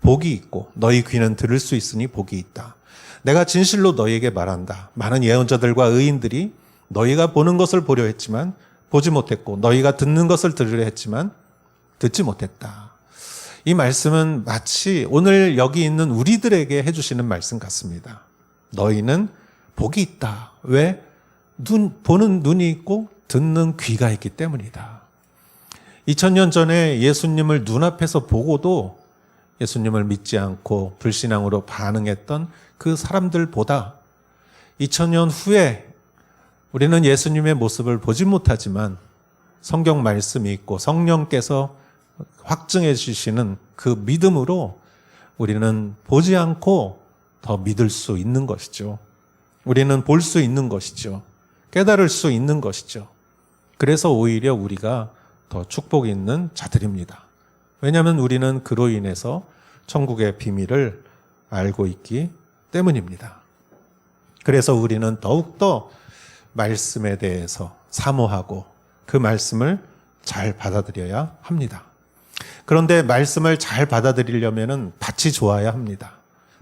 복이 있고 너희 귀는 들을 수 있으니 복이 있다. 내가 진실로 너희에게 말한다. 많은 예언자들과 의인들이 너희가 보는 것을 보려 했지만 보지 못했고 너희가 듣는 것을 들으려 했지만 듣지 못했다. 이 말씀은 마치 오늘 여기 있는 우리들에게 해주시는 말씀 같습니다. 너희는 복이 있다. 왜? 보는 눈이 있고 듣는 귀가 있기 때문이다. 2000년 전에 예수님을 눈앞에서 보고도 예수님을 믿지 않고 불신앙으로 반응했던 그 사람들보다 2000년 후에 우리는 예수님의 모습을 보지 못하지만 성경 말씀이 있고 성령께서 확증해 주시는 그 믿음으로 우리는 보지 않고 더 믿을 수 있는 것이죠. 우리는 볼 수 있는 것이죠. 깨달을 수 있는 것이죠. 그래서 오히려 우리가 더 축복이 있는 자들입니다. 왜냐하면 우리는 그로 인해서 천국의 비밀을 알고 있기 때문입니다. 그래서 우리는 더욱더 말씀에 대해서 사모하고 그 말씀을 잘 받아들여야 합니다. 그런데 말씀을 잘 받아들이려면 밭이 좋아야 합니다.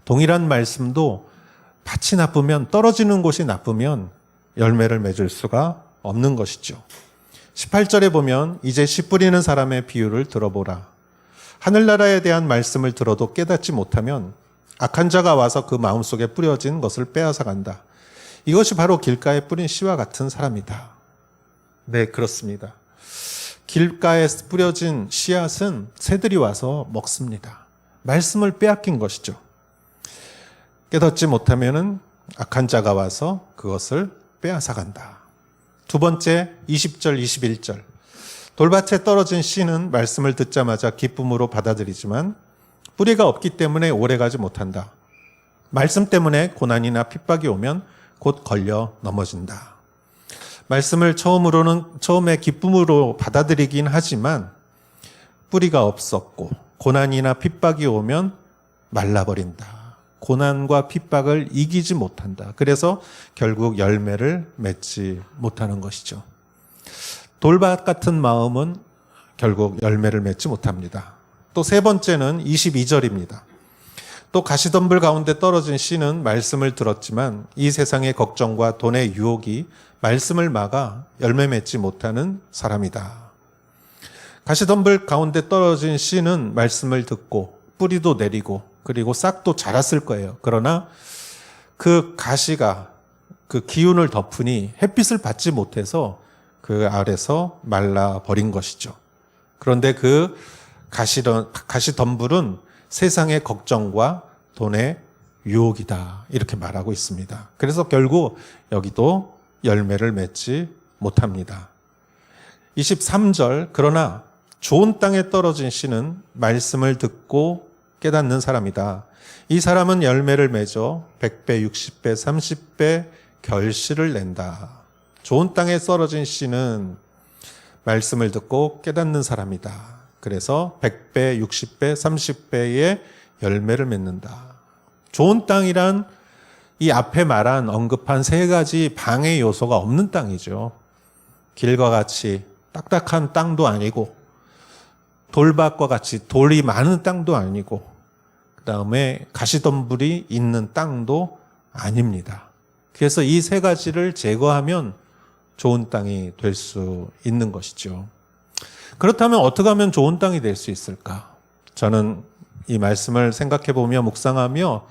동일한 말씀도 밭이 나쁘면, 떨어지는 곳이 나쁘면 열매를 맺을 수가 없는 것이죠. 18절에 보면 이제 씨 뿌리는 사람의 비유를 들어보라. 하늘나라에 대한 말씀을 들어도 깨닫지 못하면 악한 자가 와서 그 마음속에 뿌려진 것을 빼앗아 간다. 이것이 바로 길가에 뿌린 씨와 같은 사람이다. 네, 그렇습니다. 길가에 뿌려진 씨앗은 새들이 와서 먹습니다. 말씀을 빼앗긴 것이죠. 깨닫지 못하면 악한 자가 와서 그것을 빼앗아 간다. 두 번째, 20절, 21절. 돌밭에 떨어진 씨는 말씀을 듣자마자 기쁨으로 받아들이지만 뿌리가 없기 때문에 오래가지 못한다. 말씀 때문에 고난이나 핍박이 오면 곧 걸려 넘어진다. 말씀을 처음에 기쁨으로 받아들이긴 하지만 뿌리가 없었고 고난이나 핍박이 오면 말라버린다. 고난과 핍박을 이기지 못한다. 그래서 결국 열매를 맺지 못하는 것이죠. 돌밭 같은 마음은 결국 열매를 맺지 못합니다. 또 세 번째는 22절입니다. 또 가시덤불 가운데 떨어진 씨는 말씀을 들었지만 이 세상의 걱정과 돈의 유혹이 말씀을 막아 열매 맺지 못하는 사람이다. 가시덤불 가운데 떨어진 씨는 말씀을 듣고 뿌리도 내리고 그리고 싹도 자랐을 거예요. 그러나 그 가시가 그 기운을 덮으니 햇빛을 받지 못해서 그 아래서 말라버린 것이죠. 그런데 그 가시덤불은 세상의 걱정과 돈의 유혹이다. 이렇게 말하고 있습니다. 그래서 결국 여기도 열매를 맺지 못합니다. 23절, 그러나 좋은 땅에 떨어진 씨는 말씀을 듣고 깨닫는 사람이다. 이 사람은 열매를 맺어 100배, 60배, 30배 결실을 낸다. 좋은 땅에 떨어진 씨는 말씀을 듣고 깨닫는 사람이다. 그래서 100배, 60배, 30배의 열매를 맺는다. 좋은 땅이란 이 앞에 말한 언급한 세 가지 방해 요소가 없는 땅이죠. 길과 같이 딱딱한 땅도 아니고 돌밭과 같이 돌이 많은 땅도 아니고 그 다음에 가시덤불이 있는 땅도 아닙니다. 그래서 이 세 가지를 제거하면 좋은 땅이 될 수 있는 것이죠. 그렇다면 어떻게 하면 좋은 땅이 될 수 있을까? 저는 이 말씀을 생각해 보며 묵상하며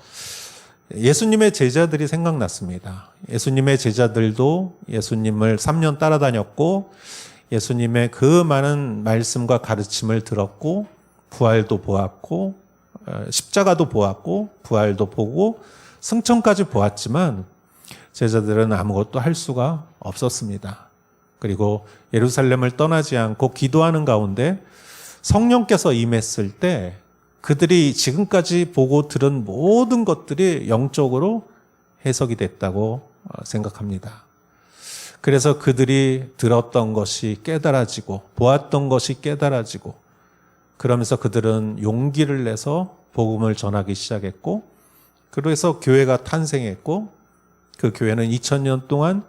예수님의 제자들이 생각났습니다. 예수님의 제자들도 예수님을 3년 따라다녔고 예수님의 그 많은 말씀과 가르침을 들었고 부활도 보았고 십자가도 보았고 부활도 보고 승천까지 보았지만 제자들은 아무것도 할 수가 없었습니다. 그리고 예루살렘을 떠나지 않고 기도하는 가운데 성령께서 임했을 때 그들이 지금까지 보고 들은 모든 것들이 영적으로 해석이 됐다고 생각합니다. 그래서 그들이 들었던 것이 깨달아지고 보았던 것이 깨달아지고 그러면서 그들은 용기를 내서 복음을 전하기 시작했고 그래서 교회가 탄생했고 그 교회는 2000년 동안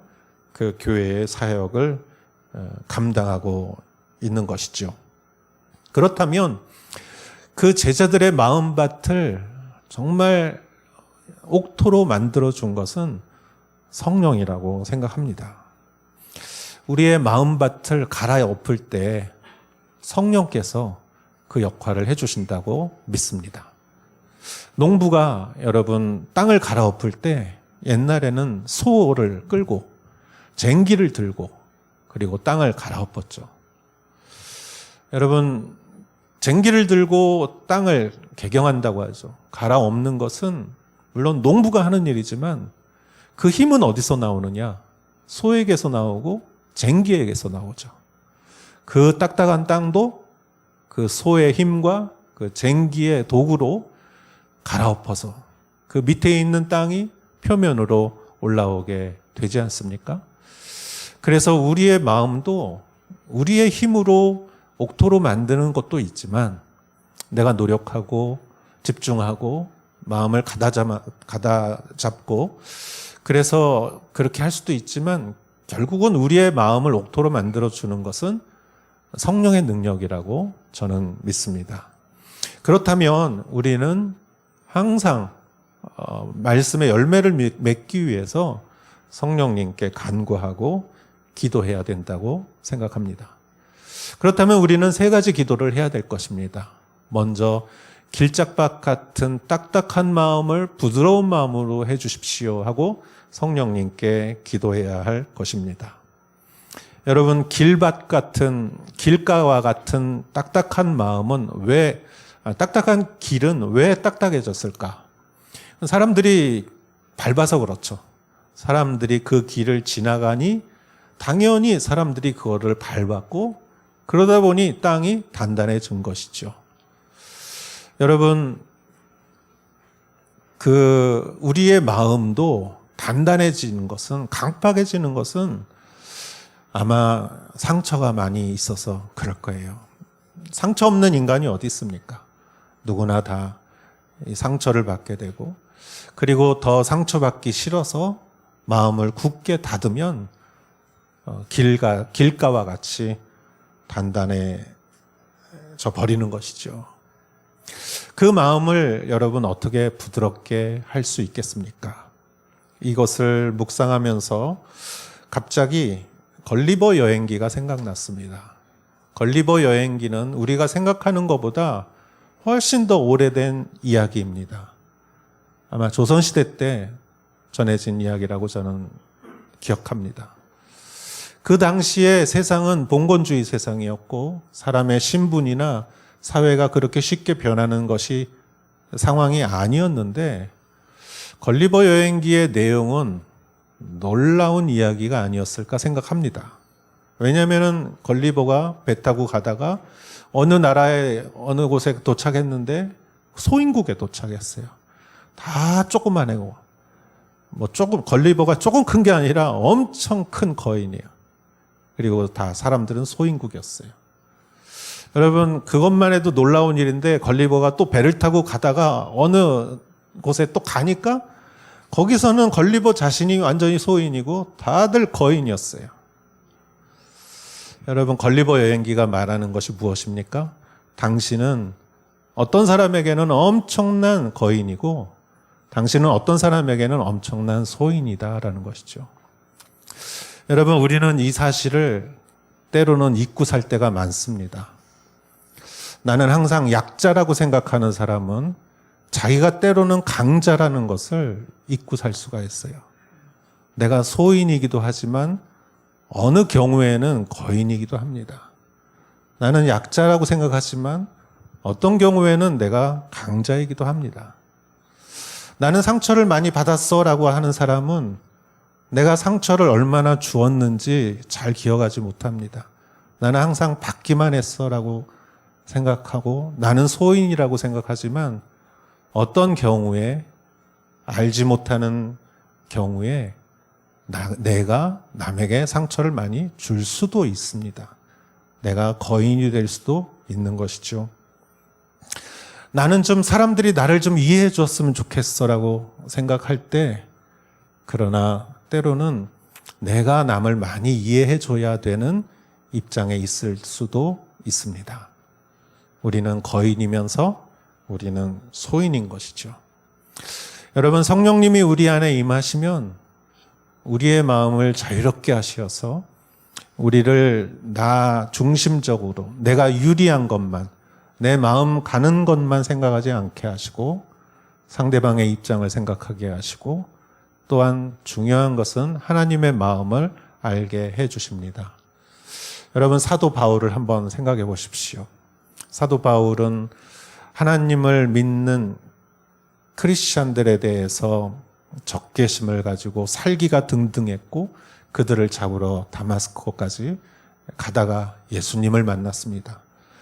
그 교회의 사역을 감당하고 있는 것이죠. 그렇다면 그 제자들의 마음밭을 정말 옥토로 만들어준 것은 성령이라고 생각합니다. 우리의 마음밭을 갈아엎을 때 성령께서 그 역할을 해주신다고 믿습니다. 농부가 여러분 땅을 갈아엎을 때 옛날에는 소를 끌고 쟁기를 들고 그리고 땅을 갈아엎었죠. 여러분 쟁기를 들고 땅을 개경한다고 하죠. 갈아엎는 것은 물론 농부가 하는 일이지만 그 힘은 어디서 나오느냐? 소에게서 나오고 쟁기에게서 나오죠. 그 딱딱한 땅도 그 소의 힘과 그 쟁기의 도구로 갈아엎어서 그 밑에 있는 땅이 표면으로 올라오게 되지 않습니까? 그래서 우리의 마음도 우리의 힘으로 옥토로 만드는 것도 있지만 내가 노력하고 집중하고 마음을 가다 잡고 그래서 그렇게 할 수도 있지만 결국은 우리의 마음을 옥토로 만들어주는 것은 성령의 능력이라고 저는 믿습니다. 그렇다면 우리는 항상 말씀의 열매를 맺기 위해서 성령님께 간구하고 기도해야 된다고 생각합니다. 그렇다면 우리는 세 가지 기도를 해야 될 것입니다. 먼저 길짝밭 같은 딱딱한 마음을 부드러운 마음으로 해주십시오 하고 성령님께 기도해야 할 것입니다. 여러분 길밭 같은 길가와 같은 딱딱한 마음은 딱딱한 길은 왜 딱딱해졌을까? 사람들이 밟아서 그렇죠. 사람들이 그 길을 지나가니 당연히 사람들이 그거를 밟았고 그러다 보니 땅이 단단해진 것이죠. 여러분 우리의 마음도 단단해지는 것은 강팍해지는 것은 아마 상처가 많이 있어서 그럴 거예요. 상처 없는 인간이 어디 있습니까? 누구나 다 이 상처를 받게 되고 그리고 더 상처받기 싫어서 마음을 굳게 닫으면 길가와 같이 단단해져 버리는 것이죠. 그 마음을 여러분 어떻게 부드럽게 할 수 있겠습니까? 이것을 묵상하면서 갑자기 걸리버 여행기가 생각났습니다. 걸리버 여행기는 우리가 생각하는 것보다 훨씬 더 오래된 이야기입니다. 아마 조선시대 때 전해진 이야기라고 저는 기억합니다. 그 당시에 세상은 봉건주의 세상이었고 사람의 신분이나 사회가 그렇게 쉽게 변하는 것이 상황이 아니었는데 걸리버 여행기의 내용은 놀라운 이야기가 아니었을까 생각합니다. 왜냐하면 걸리버가 배 타고 가다가 어느 나라의 어느 곳에 도착했는데 소인국에 도착했어요. 다 조그만하고 걸리버가 조금 큰 게 아니라 엄청 큰 거인이에요. 그리고 다 사람들은 소인국이었어요. 여러분, 그것만 해도 놀라운 일인데 걸리버가 또 배를 타고 가다가 어느 곳에 또 가니까 거기서는 걸리버 자신이 완전히 소인이고 다들 거인이었어요. 여러분, 걸리버 여행기가 말하는 것이 무엇입니까? 당신은 어떤 사람에게는 엄청난 거인이고 당신은 어떤 사람에게는 엄청난 소인이다라는 것이죠. 여러분, 우리는 이 사실을 때로는 잊고 살 때가 많습니다. 나는 항상 약자라고 생각하는 사람은 자기가 때로는 강자라는 것을 잊고 살 수가 있어요. 내가 소인이기도 하지만 어느 경우에는 거인이기도 합니다. 나는 약자라고 생각하지만 어떤 경우에는 내가 강자이기도 합니다. 나는 상처를 많이 받았어라고 하는 사람은 내가 상처를 얼마나 주었는지 잘 기억하지 못합니다. 나는 항상 받기만 했어라고 생각하고 나는 소인이라고 생각하지만 어떤 경우에 알지 못하는 경우에 내가 남에게 상처를 많이 줄 수도 있습니다. 내가 거인이 될 수도 있는 것이죠. 나는 좀 사람들이 나를 좀 이해해 줬으면 좋겠어라고 생각할 때, 그러나 때로는 내가 남을 많이 이해해 줘야 되는 입장에 있을 수도 있습니다. 우리는 거인이면서 우리는 소인인 것이죠. 여러분, 성령님이 우리 안에 임하시면 우리의 마음을 자유롭게 하셔서 우리를 나 중심적으로 내가 유리한 것만, 내 마음 가는 것만 생각하지 않게 하시고 상대방의 입장을 생각하게 하시고 또한 중요한 것은 하나님의 마음을 알게 해 주십니다. 여러분, 사도 바울을 한번 생각해 보십시오. 사도 바울은 하나님을 믿는 크리스찬들에 대해서 적개심을 가지고 살기가 등등했고 그들을 잡으러 다마스코까지 가다가 예수님을 만났습니다.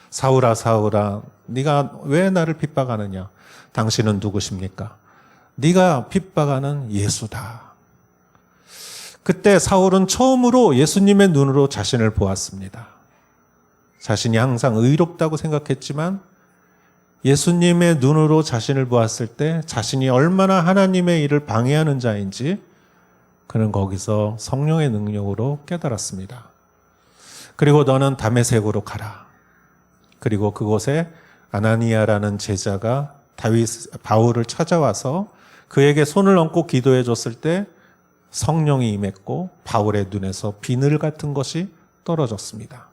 사울아 사울아, 네가 왜 나를 핍박하느냐? 당신은 누구십니까? 네가 핍박하는 예수다. 그때 사울은 처음으로 예수님의 눈으로 자신을 보았습니다. 자신이 항상 의롭다고 생각했지만 예수님의 눈으로 자신을 보았을 때 자신이 얼마나 하나님의 일을 방해하는 자인지 그는 거기서 성령의 능력으로 깨달았습니다. 그리고 너는 다메섹으로 가라. 그리고 그곳에 아나니아라는 제자가 바울을 찾아와서 그에게 손을 얹고 기도해 줬을 때 성령이 임했고 바울의 눈에서 비늘 같은 것이 떨어졌습니다.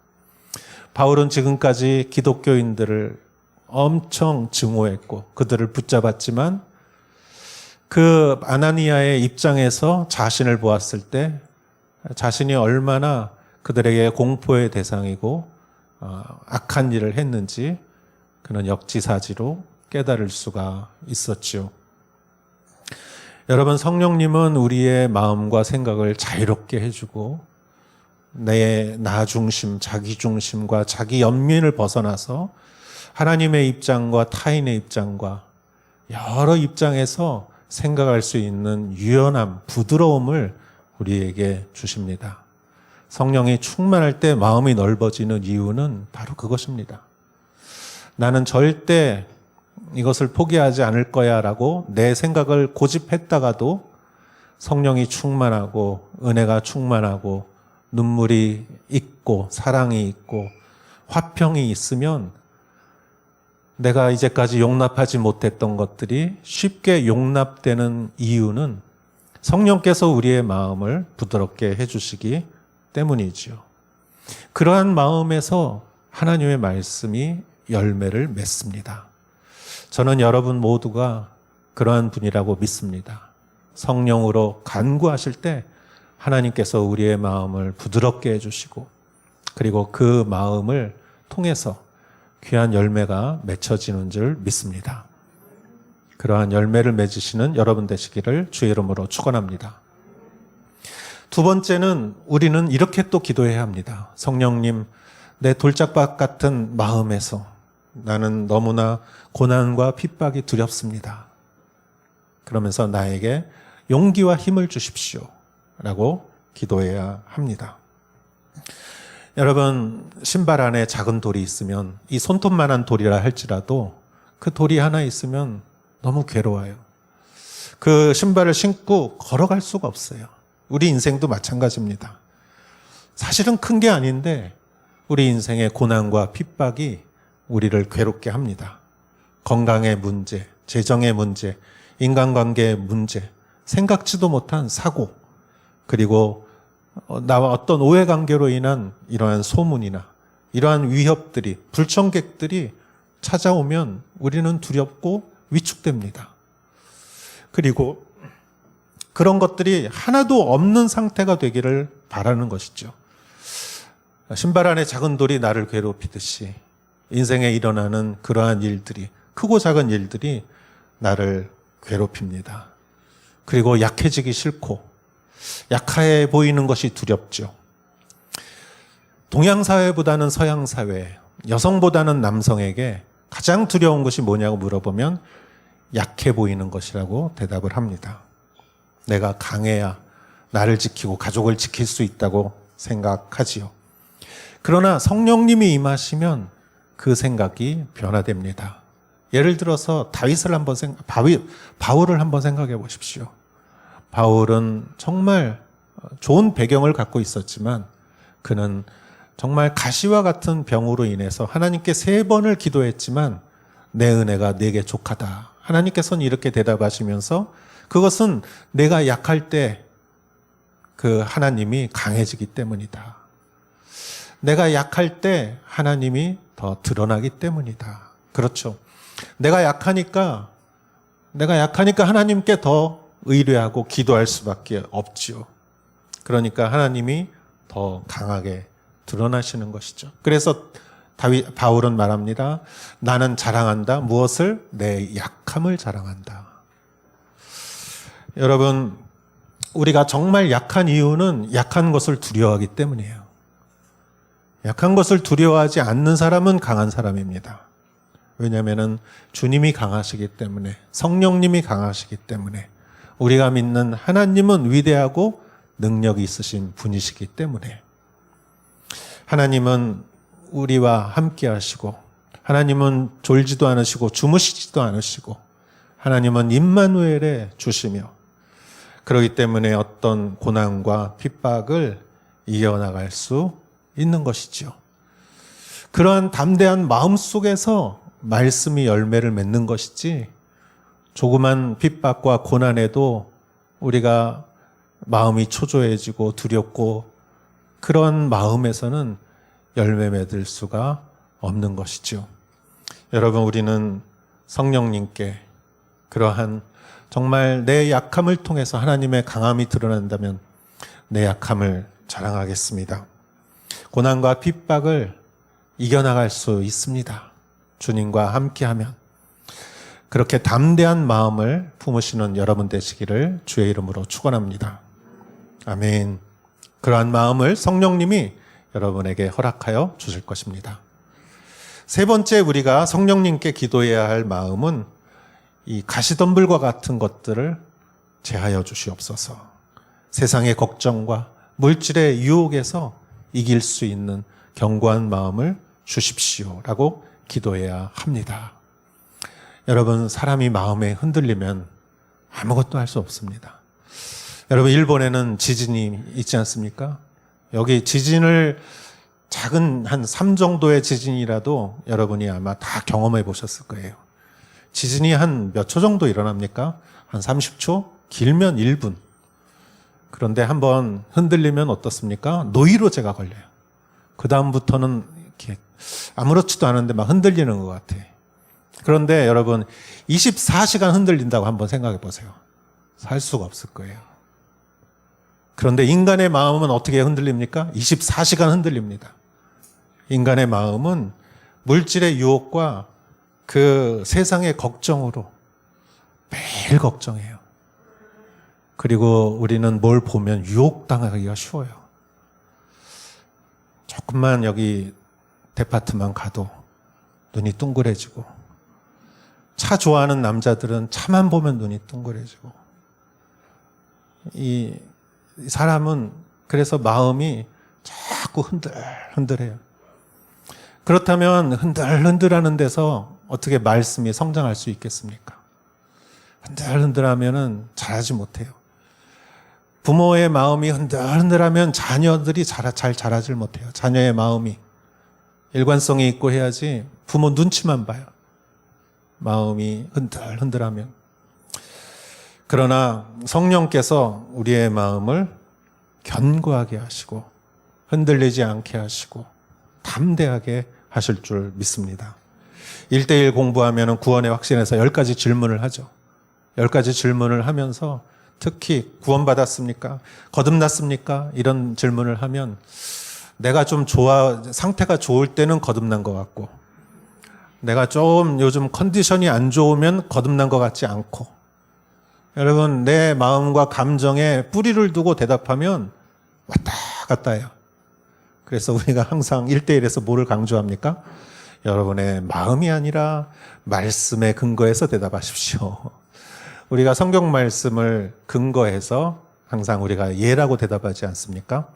바울은 지금까지 기독교인들을 엄청 증오했고 그들을 붙잡았지만 그 아나니아의 입장에서 자신을 보았을 때 자신이 얼마나 그들에게 공포의 대상이고 악한 일을 했는지 그는 역지사지로 깨달을 수가 있었죠. 여러분, 성령님은 우리의 마음과 생각을 자유롭게 해주고 내 나 중심, 자기 중심과 자기 연민을 벗어나서 하나님의 입장과 타인의 입장과 여러 입장에서 생각할 수 있는 유연함, 부드러움을 우리에게 주십니다. 성령이 충만할 때 마음이 넓어지는 이유는 바로 그것입니다. 나는 절대 이것을 포기하지 않을 거야 라고 내 생각을 고집했다가도 성령이 충만하고 은혜가 충만하고 눈물이 있고 사랑이 있고 화평이 있으면 내가 이제까지 용납하지 못했던 것들이 쉽게 용납되는 이유는 성령께서 우리의 마음을 부드럽게 해주시기 때문이지요. 그러한 마음에서 하나님의 말씀이 열매를 맺습니다. 저는 여러분 모두가 그러한 분이라고 믿습니다. 성령으로 간구하실 때 하나님께서 우리의 마음을 부드럽게 해주시고 그리고 그 마음을 통해서 귀한 열매가 맺혀지는 줄 믿습니다. 그러한 열매를 맺으시는 여러분 되시기를 주의 이름으로 축원합니다. 두 번째는 우리는 이렇게 또 기도해야 합니다. 성령님, 내 돌짝밭 같은 마음에서 나는 너무나 고난과 핍박이 두렵습니다. 그러면서 나에게 용기와 힘을 주십시오 라고 기도해야 합니다. 여러분, 신발 안에 작은 돌이 있으면, 이 손톱만한 돌이라 할지라도 그 돌이 하나 있으면 너무 괴로워요. 그 신발을 신고 걸어갈 수가 없어요. 우리 인생도 마찬가지입니다. 사실은 큰 게 아닌데 우리 인생의 고난과 핍박이 우리를 괴롭게 합니다. 건강의 문제, 재정의 문제, 인간관계의 문제, 생각지도 못한 사고, 그리고 나와 어떤 오해관계로 인한 이러한 소문이나 이러한 위협들이, 불청객들이 찾아오면 우리는 두렵고 위축됩니다. 그리고 그런 것들이 하나도 없는 상태가 되기를 바라는 것이죠. 신발 안에 작은 돌이 나를 괴롭히듯이 인생에 일어나는 그러한 일들이, 크고 작은 일들이 나를 괴롭힙니다. 그리고 약해지기 싫고 약해 보이는 것이 두렵죠. 동양 사회보다는 서양 사회, 여성보다는 남성에게 가장 두려운 것이 뭐냐고 물어보면 약해 보이는 것이라고 대답을 합니다. 내가 강해야 나를 지키고 가족을 지킬 수 있다고 생각하지요. 그러나 성령님이 임하시면 그 생각이 변화됩니다. 예를 들어서 바울을 한번 생각해 보십시오. 바울은 정말 좋은 배경을 갖고 있었지만 그는 정말 가시와 같은 병으로 인해서 하나님께 3번을 기도했지만 내 은혜가 내게 족하다. 하나님께서는 이렇게 대답하시면서 그것은 내가 약할 때 그 하나님이 강해지기 때문이다. 내가 약할 때 하나님이 더 드러나기 때문이다. 그렇죠. 내가 약하니까 하나님께 더 의뢰하고 기도할 수밖에 없지요. 그러니까 하나님이 더 강하게 드러나시는 것이죠. 그래서 바울은 말합니다. 나는 자랑한다. 무엇을? 내 약함을 자랑한다. 여러분, 우리가 정말 약한 이유는 약한 것을 두려워하기 때문이에요. 약한 것을 두려워하지 않는 사람은 강한 사람입니다. 왜냐하면 주님이 강하시기 때문에, 성령님이 강하시기 때문에, 우리가 믿는 하나님은 위대하고 능력이 있으신 분이시기 때문에, 하나님은 우리와 함께 하시고, 하나님은 졸지도 않으시고 주무시지도 않으시고, 하나님은 임마누엘의 주시며, 그렇기 때문에 어떤 고난과 핍박을 이겨나갈 수 있는 것이지요. 그러한 담대한 마음 속에서 말씀이 열매를 맺는 것이지, 조그만 핍박과 고난에도 우리가 마음이 초조해지고 두렵고 그런 마음에서는 열매 맺을 수가 없는 것이죠. 여러분, 우리는 성령님께 그러한 정말 내 약함을 통해서 하나님의 강함이 드러난다면 내 약함을 자랑하겠습니다. 고난과 핍박을 이겨나갈 수 있습니다. 주님과 함께하면. 그렇게 담대한 마음을 품으시는 여러분 되시기를 주의 이름으로 축원합니다. 아멘. 그러한 마음을 성령님이 여러분에게 허락하여 주실 것입니다. 세 번째, 우리가 성령님께 기도해야 할 마음은 이 가시덤불과 같은 것들을 제하여 주시옵소서. 세상의 걱정과 물질의 유혹에서 이길 수 있는 견고한 마음을 주십시오라고 기도해야 합니다. 여러분, 사람이 마음에 흔들리면 아무것도 할 수 없습니다. 여러분, 일본에는 지진이 있지 않습니까? 여기 지진을 작은 한 3 정도의 지진이라도 여러분이 아마 다 경험해 보셨을 거예요. 지진이 한 몇 초 정도 일어납니까? 한 30초? 길면 1분. 그런데 한번 흔들리면 어떻습니까? 노이로제가 걸려요. 그 다음부터는 이렇게 아무렇지도 않은데 막 흔들리는 것 같아. 그런데 여러분, 24시간 흔들린다고 한번 생각해 보세요. 살 수가 없을 거예요. 그런데 인간의 마음은 어떻게 흔들립니까? 24시간 흔들립니다. 인간의 마음은 물질의 유혹과 그 세상의 걱정으로 매일 걱정해요. 그리고 우리는 뭘 보면 유혹당하기가 쉬워요. 조금만 여기 데파트만 가도 눈이 둥그레지고, 차 좋아하는 남자들은 차만 보면 눈이 둥그레지고, 이 사람은 그래서 마음이 자꾸 흔들흔들해요. 그렇다면 흔들흔들하는 데서 어떻게 말씀이 성장할 수 있겠습니까? 흔들흔들하면은 잘하지 못해요. 부모의 마음이 흔들흔들하면 자녀들이 잘 자라질 못해요. 자녀의 마음이 일관성이 있고 해야지 부모 눈치만 봐요. 마음이 흔들흔들하면. 그러나 성령께서 우리의 마음을 견고하게 하시고 흔들리지 않게 하시고 담대하게 하실 줄 믿습니다. 1대1 공부하면 구원의 확신에서 10가지 질문을 하죠. 10가지 질문을 하면서 특히 구원받았습니까? 거듭났습니까? 이런 질문을 하면 내가 좀 상태가 좋을 때는 거듭난 것 같고, 내가 좀 요즘 컨디션이 안 좋으면 거듭난 것 같지 않고, 여러분 내 마음과 감정에 뿌리를 두고 대답하면 왔다 갔다 해요. 그래서 우리가 항상 1대1에서 뭐를 강조합니까? 여러분의 마음이 아니라 말씀에 근거해서 대답하십시오. 우리가 성경 말씀을 근거해서 항상 우리가 예라고 대답하지 않습니까?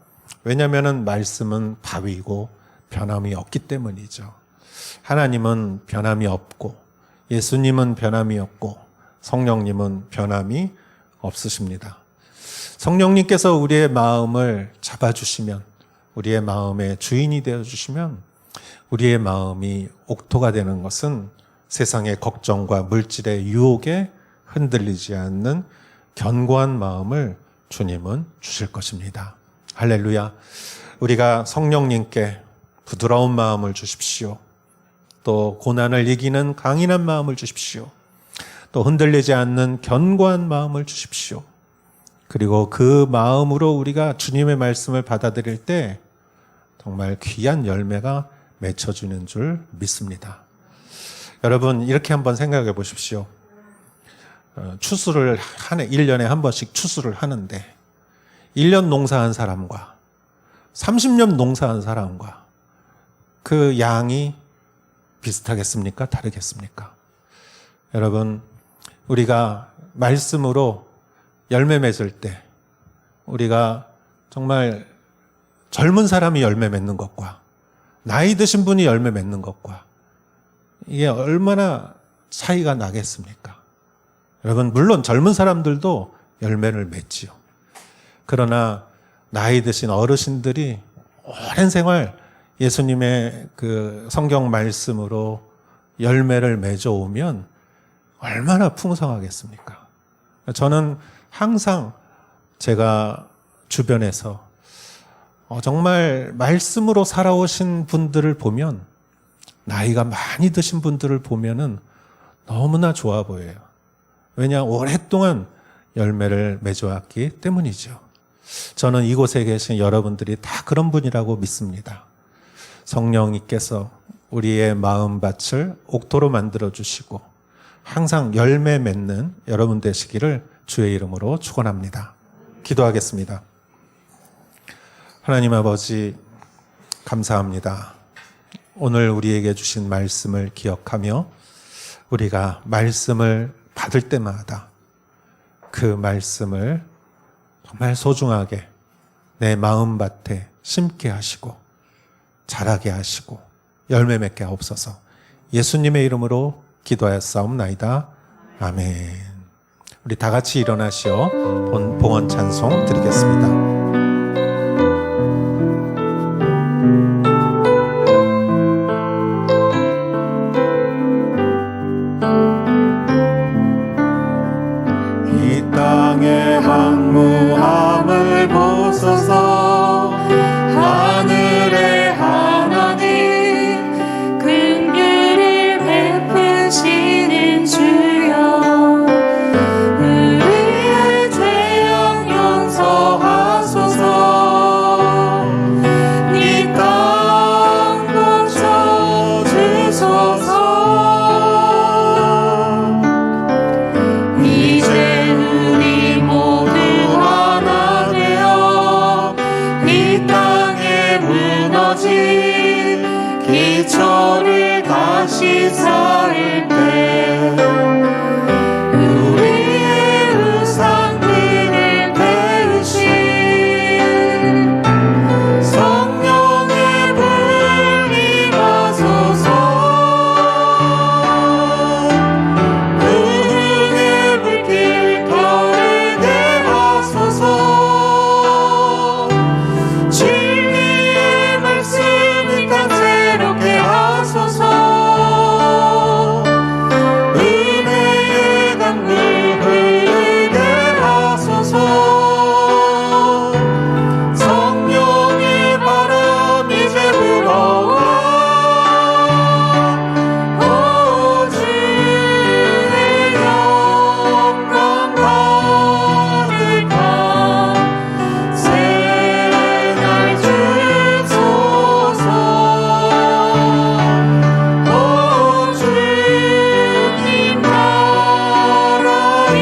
왜냐하면 말씀은 바위고 변함이 없기 때문이죠. 하나님은 변함이 없고, 예수님은 변함이 없고, 성령님은 변함이 없으십니다. 성령님께서 우리의 마음을 잡아주시면, 우리의 마음의 주인이 되어주시면, 우리의 마음이 옥토가 되는 것은 세상의 걱정과 물질의 유혹에 흔들리지 않는 견고한 마음을 주님은 주실 것입니다. 할렐루야. 우리가 성령님께 부드러운 마음을 주십시오. 또 고난을 이기는 강인한 마음을 주십시오. 또 흔들리지 않는 견고한 마음을 주십시오. 그리고 그 마음으로 우리가 주님의 말씀을 받아들일 때 정말 귀한 열매가 맺혀지는 줄 믿습니다. 여러분 이렇게 한번 생각해 보십시오. 추수를 1년에 한 번씩 추수를 하는데 1년 농사한 사람과 30년 농사한 사람과 그 양이 비슷하겠습니까? 다르겠습니까? 여러분 우리가 말씀으로 열매 맺을 때 우리가 정말 젊은 사람이 열매 맺는 것과 나이 드신 분이 열매 맺는 것과 이게 얼마나 차이가 나겠습니까? 여러분 물론 젊은 사람들도 열매를 맺지요. 그러나 나이 드신 어르신들이 오랜 생활 예수님의 그 성경 말씀으로 열매를 맺어오면 얼마나 풍성하겠습니까? 저는 항상 제가 주변에서 정말 말씀으로 살아오신 분들을 보면, 나이가 많이 드신 분들을 보면은 너무나 좋아 보여요. 왜냐? 오랫동안 열매를 맺어왔기 때문이죠. 저는 이곳에 계신 여러분들이 다 그런 분이라고 믿습니다. 성령님께서 우리의 마음밭을 옥토로 만들어주시고 항상 열매 맺는 여러분 되시기를 주의 이름으로 축원합니다. 기도하겠습니다. 하나님 아버지 감사합니다. 오늘 우리에게 주신 말씀을 기억하며 우리가 말씀을 받을 때마다 그 말씀을 정말 소중하게 내 마음밭에 심게 하시고 자라게 하시고 열매 맺게 하옵소서. 예수님의 이름으로 기도하였사옵나이다. 아멘. 우리 다 같이 일어나시어 봉헌 찬송 드리겠습니다. 황무함을 보소서. 하늘의 하나님 긍휼을 베푸시는 주여, 우리의 죄악 용서하소서. 이 땅에 무너진 기초를 다시 쌓을 때 우리의 우상들을 태우신 성령의 불 임하소서. 은혜의 불길 가르게 하소서. 진리의 말씀을 다 새롭게 하소서. 은혜의 강물 흐르게 하소서. 성령의 바람 이제 불어와 오 주의 영광 가득한 새날 주소서. 오 주님 나라 이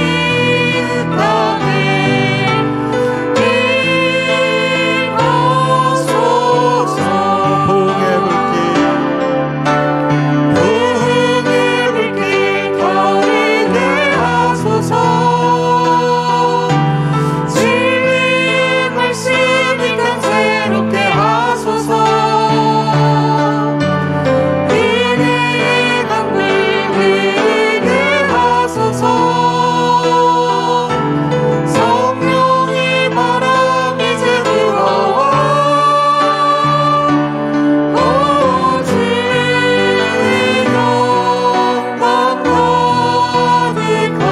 땅에 임하소서. 복의 불길 가르게 하소서. 진리의 말씀을 다 새롭게 하소서. 은혜의 강물 흐르게 하소서. 성령의 바람 이제 불어와 오 주의 영광 가득한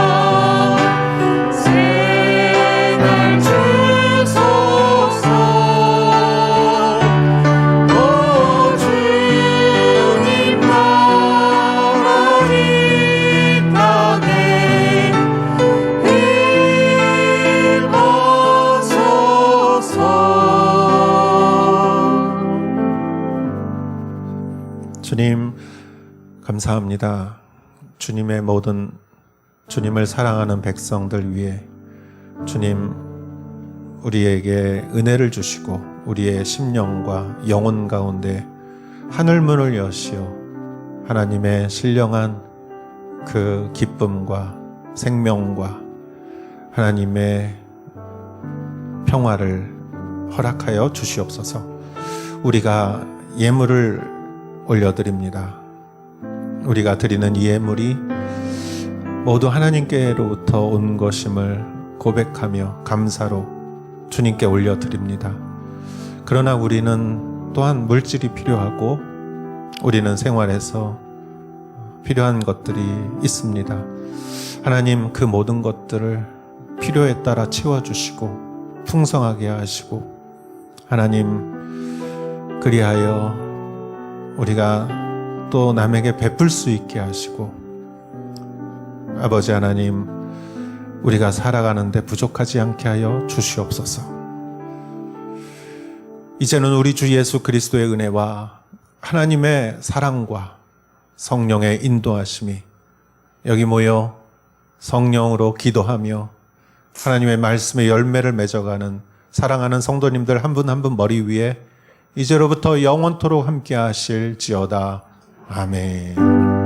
새날 주소서. 오 주님 나라 이 땅에 임하소서. 주님 감사합니다. 주님의 모든 주님을 사랑하는 백성들 위해 주님 우리에게 은혜를 주시고 우리의 심령과 영혼 가운데 하늘문을 여시어 하나님의 신령한 그 기쁨과 생명과 하나님의 평화를 허락하여 주시옵소서. 우리가 예물을 올려드립니다. 우리가 드리는 이 예물이 모두 하나님께로부터 온 것임을 고백하며 감사로 주님께 올려드립니다. 그러나 우리는 또한 물질이 필요하고 우리는 생활에서 필요한 것들이 있습니다. 하나님 그 모든 것들을 필요에 따라 채워주시고 풍성하게 하시고 하나님 그리하여 우리가 또 남에게 베풀 수 있게 하시고 아버지 하나님 우리가 살아가는데 부족하지 않게 하여 주시옵소서. 이제는 우리 주 예수 그리스도의 은혜와 하나님의 사랑과 성령의 인도하심이 여기 모여 성령으로 기도하며 하나님의 말씀의 열매를 맺어가는 사랑하는 성도님들 한 분 한 분 머리 위에 이제로부터 영원토록 함께 하실지어다. 아멘.